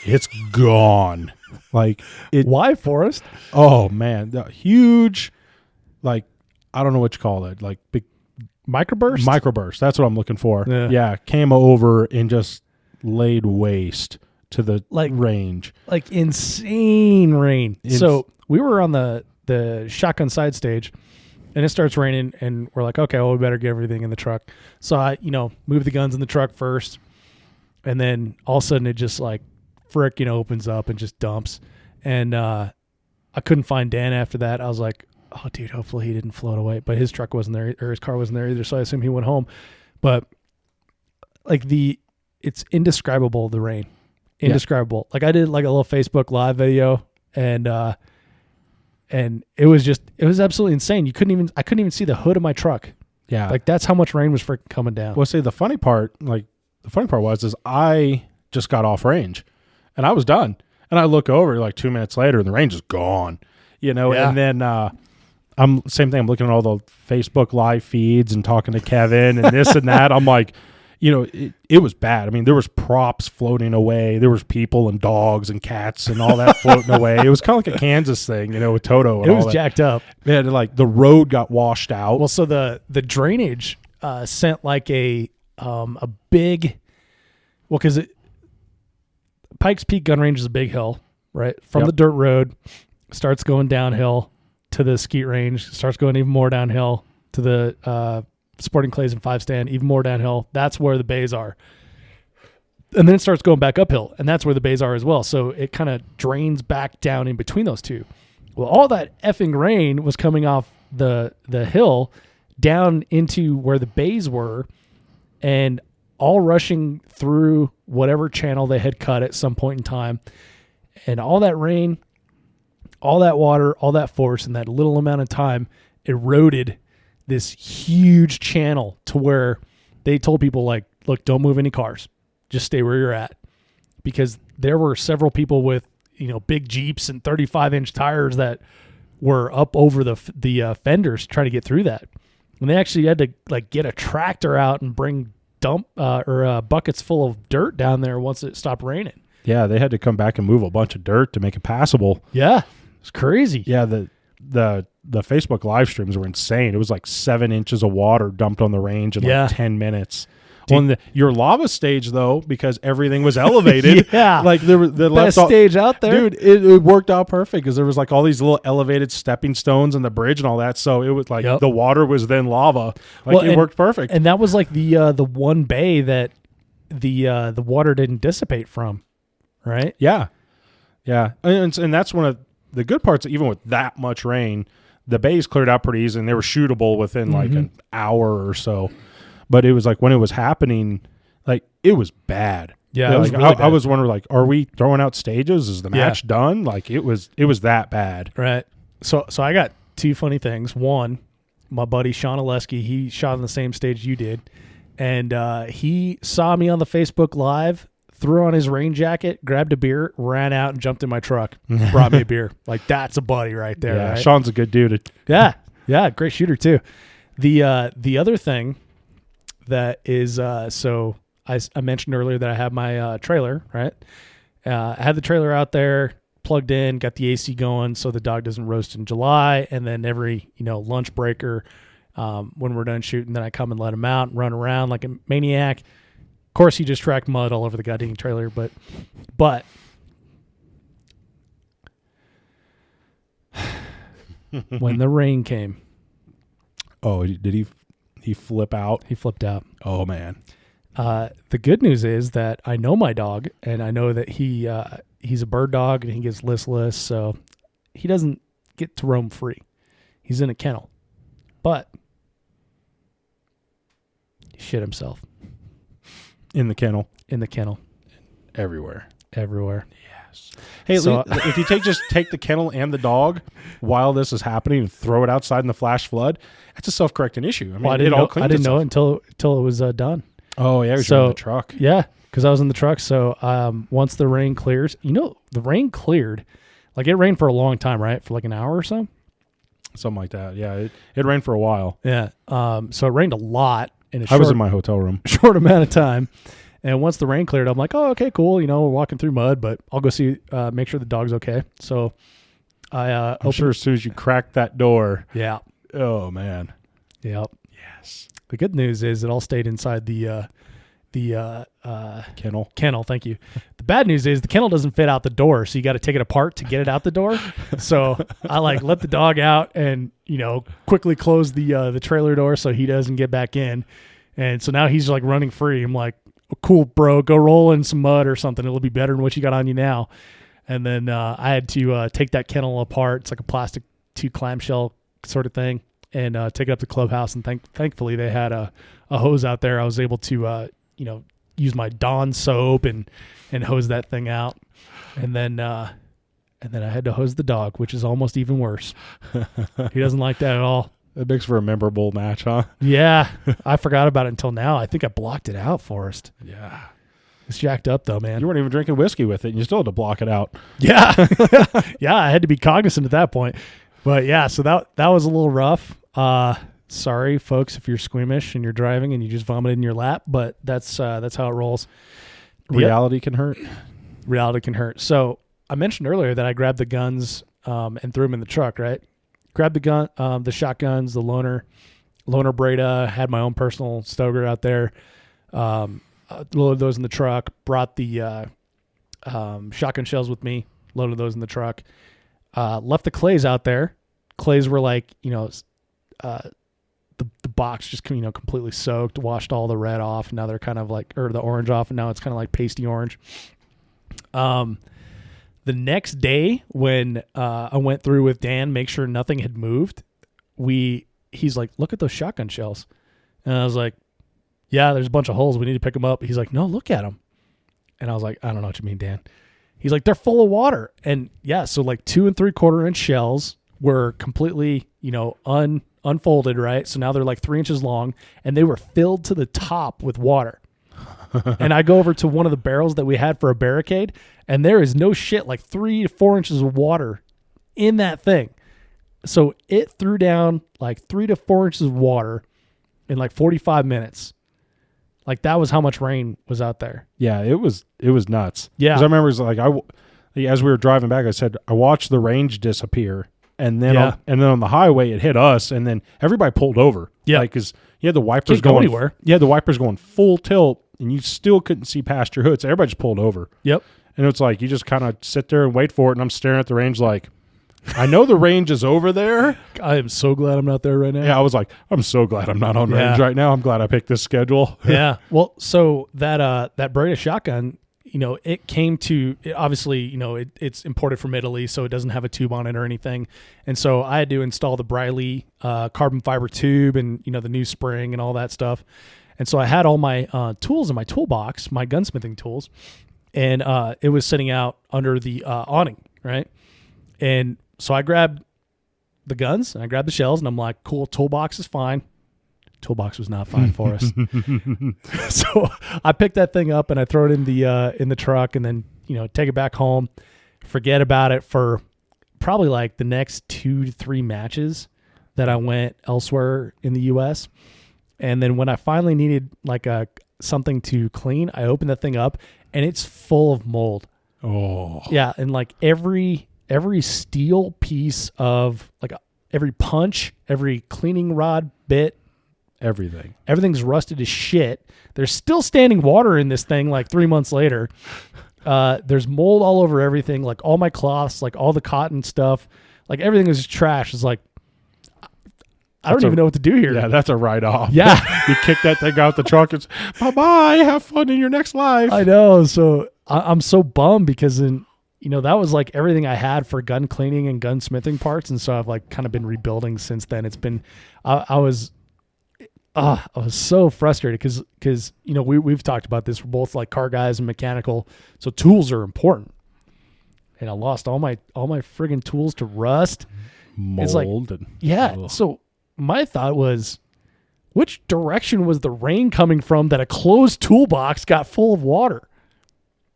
It's gone. Like Why, Forrest? Oh man, the huge, like, I don't know what you call it, like big microburst. That's what I'm looking for. Yeah, came over and just laid waste to the range. Like insane rain. So we were on the shotgun side stage, and it starts raining, and we're like, okay, well, we better get everything in the truck. So I, move the guns in the truck first, and then all of a sudden it just like opens up and just dumps. And I couldn't find Dan after that. I was like, oh, dude, hopefully he didn't float away. But his truck wasn't there, or his car wasn't there either, so I assume he went home. But like it's indescribable, the rain. Indescribable. Yeah. Like I did like a little Facebook Live video, and it was absolutely insane. I couldn't even see the hood of my truck. Yeah. Like that's how much rain was freaking coming down. Well, see, the funny part was I just got off range and I was done. And I look over like 2 minutes later and the range is gone, and then, I'm looking at all the Facebook Live feeds and talking to Kevin and this and that. I'm like, it was bad. I mean, there was props floating away. There was people and dogs and cats and all that floating away. It was kind of like a Kansas thing, with Toto and all that. It was jacked up. Yeah, like the road got washed out. Well, so the drainage sent like a big, because Pikes Peak gun range is a big hill, right? From the dirt road, starts going downhill to the skeet range, starts going even more downhill to the Sporting Clays and 5 Stand, even more downhill. That's where the bays are. And then it starts going back uphill, and that's where the bays are as well. So it kind of drains back down in between those two. Well, all that effing rain was coming off the hill down into where the bays were, and all rushing through whatever channel they had cut at some point in time. And all that rain, all that water, all that force in that little amount of time eroded this huge channel to where they told people, like, look, don't move any cars. Just stay where you're at. Because there were several people with, big Jeeps and 35-inch tires that were up over the fenders trying to get through that. And they actually had to, like, get a tractor out and bring buckets full of dirt down there once it stopped raining. Yeah, they had to come back and move a bunch of dirt to make it passable. Yeah, it's crazy. Yeah, the Facebook live streams were insane. It was like 7 inches of water dumped on the range in like 10 minutes. On your lava stage, though, because everything was elevated. Yeah. Like there was the best stage out there. Dude, it worked out perfect because there was like all these little elevated stepping stones on the bridge and all that. So it was like the water was then lava. Like it worked perfect. And that was like the one bay that the water didn't dissipate from, right? Yeah. Yeah. And that's one of the good parts, even with that much rain, the bays cleared out pretty easy and they were shootable within like an hour or so. But it was like when it was happening, like it was bad. Yeah, like, I was wondering, like, are we throwing out stages? Is the match done? Like it was that bad. Right. So I got two funny things. One, my buddy Sean Oleski, he shot on the same stage you did, and he saw me on the Facebook Live, threw on his rain jacket, grabbed a beer, ran out and jumped in my truck, brought me a beer. Like that's a buddy right there. Yeah, right? Sean's a good dude. Yeah, great shooter too. The other thing that is so I mentioned earlier that I have my trailer, right? I had the trailer out there plugged in, got the AC going so the dog doesn't roast in July, and then every lunch breaker when we're done shooting, then I come and let him out and run around like a maniac. Of course, he just tracked mud all over the goddamn trailer, but when the rain came, did he flip out? He flipped out. Oh man. The good news is that I know my dog, and I know that he's a bird dog and he gets listless, so he doesn't get to roam free. He's in a kennel. But shit himself In the kennel. in the kennel Everywhere. everywhere. Yes. Hey, So- if you take the kennel and the dog while this is happening and throw it outside in the flash flood, that's a self-correcting issue. I mean, Well, it all I cleans didn't know itself. until it was done. Oh, yeah, because you're in the truck. Yeah, because I was in the truck. So once the rain clears, the rain cleared. Like it rained for a long time, right? For like an hour or so. Something like that. Yeah, it rained for a while. Yeah. So it rained a lot in a I was in my hotel room. short amount of time. And once the rain cleared, I'm like, oh, okay, cool. We're walking through mud, but I'll go see, make sure the dog's okay. So I'm sure as soon as you crack that door. Yeah. Oh, man. Yep. Yes. The good news is it all stayed inside the Kennel. kennel. Thank you. The bad news is the kennel doesn't fit out the door, so you got to take it apart to get it out the door. So I let the dog out and quickly close the trailer door so he doesn't get back in. And so now he's like running free. I'm like, cool, bro, go roll in some mud or something. It'll be better than what you got on you now. And then I had to take that kennel apart. It's like a plastic 2 clamshell sort of thing, and take it up to the clubhouse. And thankfully they had a hose out there. I was able to use my Dawn soap and hose that thing out. And then I had to hose the dog, which is almost even worse. He doesn't like that at all. It makes for a memorable match, huh? Yeah, I forgot about it until now. I think I blocked it out, Forrest. Yeah. It's jacked up though, man. You weren't even drinking whiskey with it, and you still had to block it out. Yeah. Yeah, I had to be cognizant at that point. But yeah, so that was a little rough. Sorry, folks, if you're squeamish and you're driving and you just vomited in your lap, but that's how it rolls. Reality can hurt. Reality can hurt. So I mentioned earlier that I grabbed the guns and threw them in the truck, right? Grabbed the gun, the shotguns, the loner Breda, had my own personal Stoker out there. Loaded those in the truck, brought the shotgun shells with me, loaded those in the truck. Left the clays out there. Clays were like, the box just, completely soaked, washed all the red off. Now they're kind of like, or the orange off, and now it's kind of like pasty orange. The next day when I went through with Dan, make sure nothing had moved, he's like, look at those shotgun shells. And I was like, yeah, there's a bunch of holes. We need to pick them up. He's like, no, look at them. And I was like, I don't know what you mean, Dan. He's like, they're full of water. And yeah, so like 2 3/4 inch shells were completely, unfolded, right? So now they're like 3 inches long, and they were filled to the top with water. And I go over to one of the barrels that we had for a barricade, and there is no shit like 3 to 4 inches of water in that thing. So it threw down like 3 to 4 inches of water in like 45 minutes. Like that was how much rain was out there. Yeah, it was nuts. Yeah. 'Cause I remember it was like as we were driving back, I said, I watched the range disappear. And then, on the highway, it hit us, and then everybody pulled over. Yeah, because you had the wipers Can't go anywhere. You had the wipers going full tilt, and you still couldn't see past your hood. So everybody just pulled over. Yep. And it's like you just kind of sit there and wait for it. And I'm staring at the range like, I know the range is over there. I am so glad I'm not there right now. Yeah, I was like, I'm so glad I'm not on range right now. I'm glad I picked this schedule. Yeah. Well, so that Breda shotgun, it came to, obviously, it's imported from Italy, so it doesn't have a tube on it or anything. And so I had to install the Briley carbon fiber tube and, the new spring and all that stuff. And so I had all my tools in my toolbox, my gunsmithing tools, and it was sitting out under the awning, right? And so I grabbed the guns and I grabbed the shells, and I'm like, cool, toolbox is fine. Toolbox was not fine for us. So I picked that thing up and I throw it in the truck, and then, take it back home, forget about it for probably like the next 2 to 3 matches that I went elsewhere in the US. And then when I finally needed like something to clean, I opened that thing up and it's full of mold. Oh yeah. And like every steel piece of like every punch, every cleaning rod bit, everything's rusted as shit. There's still standing water in this thing like 3 months later. There's mold all over everything, like all my cloths, like all the cotton stuff, like everything is just trash. It's like, I don't even know what to do here. Yeah, that's a write-off. Yeah. You kick that thing out the truck. It's bye-bye. Have fun in your next life. I know. So I'm so bummed because that was like everything I had for gun cleaning and gunsmithing parts. And so I've like kind of been rebuilding since then. It's been, I was I was so frustrated because we've talked about this. We're both like car guys and mechanical, so tools are important. And I lost all my friggin' tools to rust. Mold. So my thought was, which direction was the rain coming from that a closed toolbox got full of water?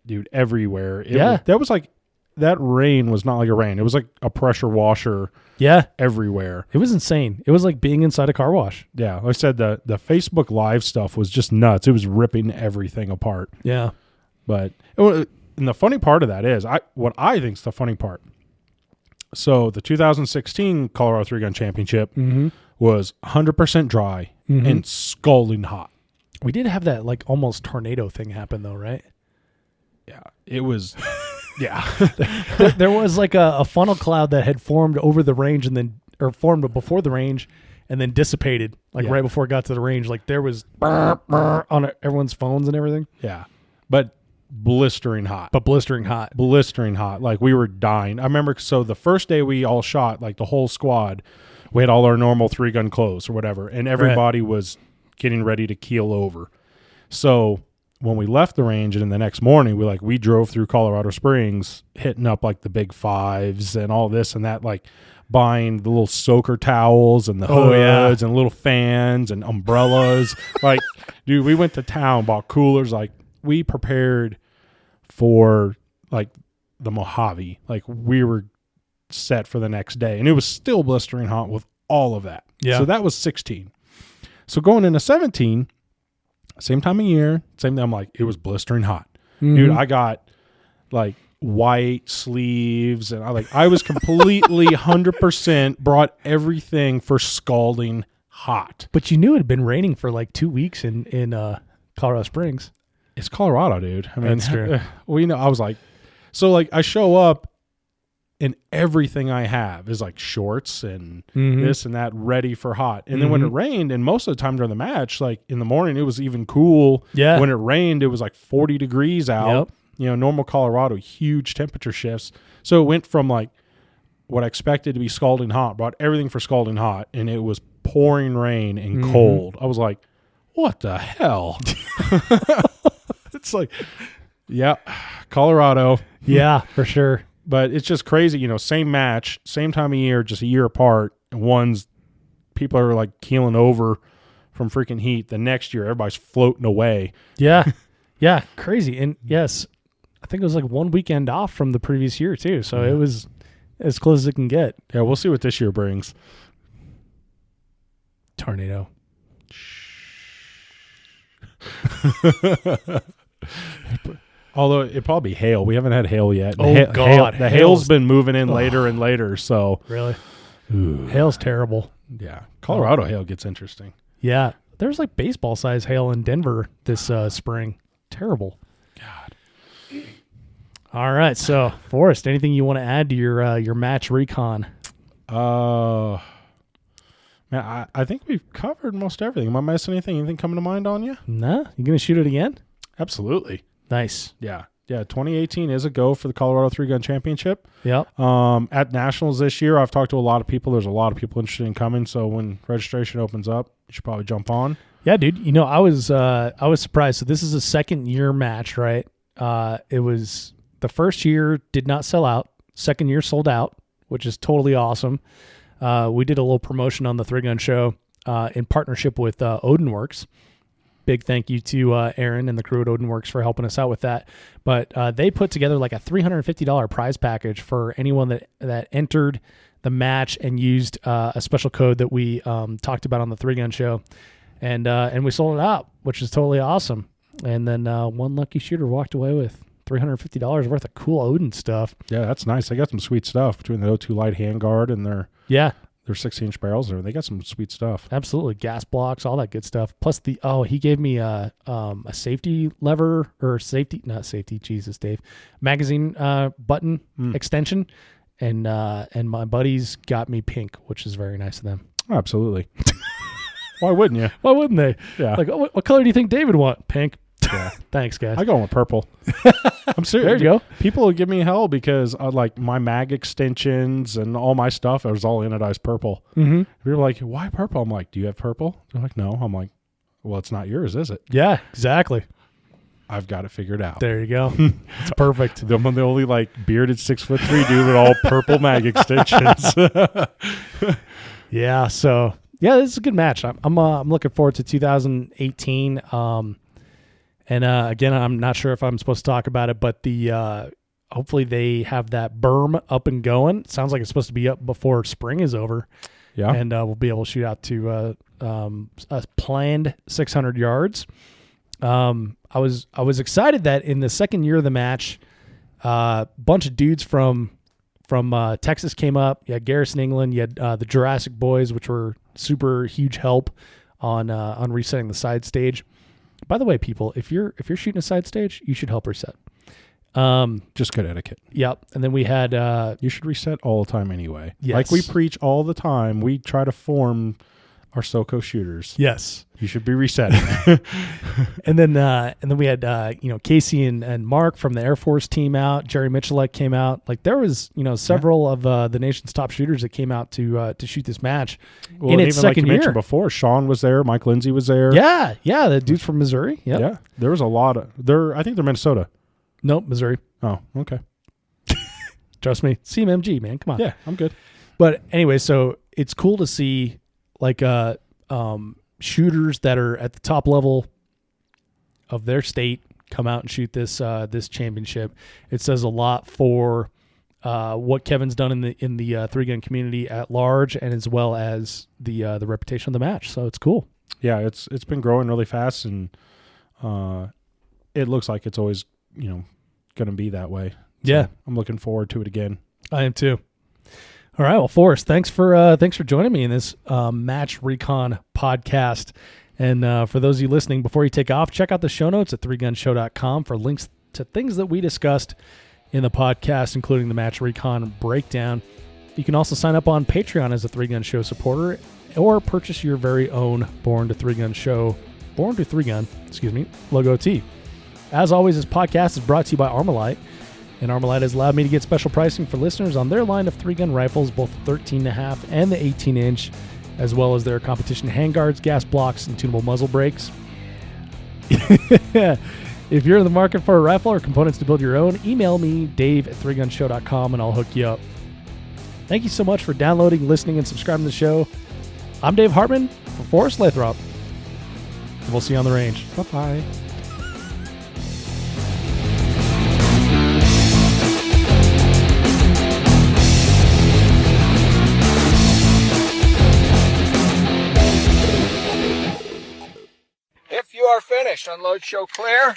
Dude, everywhere. That rain was not like a rain. It was like a pressure washer. Yeah. Everywhere. It was insane. It was like being inside a car wash. Yeah. Like I said, the Facebook Live stuff was just nuts. It was ripping everything apart. Yeah. But, and the funny part of that is, what I think is the funny part. So the 2016 Colorado 3-Gun Championship was 100% dry and scalding hot. We did have that like almost tornado thing happen though, right? Yeah. It was... Yeah. There was like a funnel cloud that had formed over the range formed before the range and then dissipated right before it got to the range. Like there was on everyone's phones and everything. Yeah. But blistering hot. Blistering hot. Like we were dying. I remember, so the first day we all shot, like the whole squad, we had all our normal 3-gun clothes or whatever, and everybody was getting ready to keel over. So when we left the range and then the next morning, we drove through Colorado Springs, hitting up like the big fives and all this and that, like buying the little soaker towels and the hoods and little fans and umbrellas. Like, dude, we went to town, bought coolers. Like, we prepared for like the Mojave. Like, we were set for the next day, and it was still blistering hot with all of that. Yeah. So that was 16. So going into 17. Same time of year, same thing. I'm like, it was blistering hot. Dude, I got like white sleeves and I was completely 100% brought everything for scalding hot. But you knew it had been raining for like 2 weeks in Colorado Springs. It's Colorado, dude. I mean, that's true. I was like, so like I show up and everything I have is like shorts and this and that ready for hot. And then when it rained, and most of the time during the match, like in the morning, it was even cool. Yeah. When it rained, it was like 40 degrees out. Yep. Normal Colorado, huge temperature shifts. So it went from like what I expected to be scalding hot, brought everything for scalding hot, and it was pouring rain and cold. I was like, what the hell? It's like, yeah, Colorado. Yeah, for sure. But it's just crazy, same match, same time of year, just a year apart. And people are like keeling over from freaking heat. The next year, everybody's floating away. Yeah. Yeah. Crazy. And yes, I think it was like 1 weekend off from the previous year too. So it was as close as it can get. Yeah. We'll see what this year brings. Tornado. Although it'd probably be hail. We haven't had hail yet. God. The hail's been moving in later and later. So really? Ooh. Hail's terrible. Yeah. Colorado hail gets interesting. Yeah. There's like baseball size hail in Denver this spring. Terrible. God. All right. So, Forrest, anything you want to add to your match recon? Man, I think we've covered most everything. Am I missing anything? Anything coming to mind on you? Nah. You going to shoot it again? Absolutely. Nice. Yeah. 2018 is a go for the Colorado 3-Gun Championship. Yep. At Nationals this year, I've talked to a lot of people. There's a lot of people interested in coming. So when registration opens up, you should probably jump on. Yeah, dude. I was surprised. So this is a second year match, right? It was the first year did not sell out. Second year sold out, which is totally awesome. We did a little promotion on the 3-Gun Show in partnership with Odinworks. Big thank you to Aaron and the crew at Odinworks for helping us out with that. But they put together like a $350 prize package for anyone that entered the match and used a special code that we talked about on the 3-Gun Show. And we sold it out, which is totally awesome. And then one lucky shooter walked away with $350 worth of cool Odin stuff. Yeah, that's nice. They got some sweet stuff between the O2 Light handguard and their 16-inch barrels. They got some sweet stuff. Absolutely. Gas blocks, all that good stuff. Plus he gave me a safety lever or magazine button extension. And my buddies got me pink, which is very nice of them. Oh, absolutely. Why wouldn't you? Why wouldn't they? Yeah. Like, what color do you think David want? Pink. Yeah. Thanks, guys. I go with purple. I'm serious. There you go. People will give me hell because like my mag extensions and all my stuff, it was all anodized purple. Mm-hmm. People are like, why purple? I'm like, do you have purple? They're like, no. I'm like, well, it's not yours, is it? Yeah, exactly. I've got it figured out. There you go. It's perfect. I'm the only like bearded 6'3" dude with all purple mag extensions. Yeah. So yeah, this is a good match. I'm looking forward to 2018. And again, I'm not sure if I'm supposed to talk about it, but the hopefully they have that berm up and going. It sounds like it's supposed to be up before spring is over. Yeah. And we'll be able to shoot out to a planned 600 yards. I was excited that in the second year of the match, a bunch of dudes from Texas came up. You had Garrison, England. You had the Jurassic Boys, which were super huge help on resetting the side stage. By the way, people, if you're shooting a side stage, you should help reset. Just good etiquette. Yep. And then we had you should reset all the time anyway. Yes. Like we preach all the time. We try to form our SoCo shooters. yes. You should be resetting. And then we had Casey and Mark from the Air Force team out. Jerry Michalek came out. Like there was several of the nation's top shooters that came out to shoot this match in its even second like you year. mentioned before, Sean was there. Mike Lindsay was there. Yeah, the dudes from Missouri. Yep. Yeah, there was a lot of. I think they're Minnesota. Nope, Missouri. Oh, okay. Trust me, CMMG, man. Come on. Yeah, I'm good. But anyway, so it's cool to see like shooters that are at the top level of their state come out and shoot this championship. It says a lot for what Kevin's done in the three gun community at large, and as well as the reputation of the match. So it's cool. Yeah, it's been growing really fast, and it looks like it's always going to be that way. So Yeah, I'm looking forward to it again. I am too. All right, well, Forrest, thanks for joining me in this Match Recon podcast. And for those of you listening, before you take off, check out the show notes at 3gunshow.com for links to things that we discussed in the podcast, including the Match Recon breakdown. You can also sign up on Patreon as a 3-Gun Show supporter, or purchase your very own Born to 3-Gun logo tee. As always, this podcast is brought to you by Armalite. And Armalite has allowed me to get special pricing for listeners on their line of 3-gun rifles, both the 13.5 and the 18-inch, as well as their competition handguards, gas blocks, and tunable muzzle brakes. If you're in the market for a rifle or components to build your own, email me, dave@3gunshow.com, and I'll hook you up. Thank you so much for downloading, listening, and subscribing to the show. I'm Dave Hartman for Forrest Lathrop. And we'll see you on the range. Bye-bye. If you are finished, unload, show clear.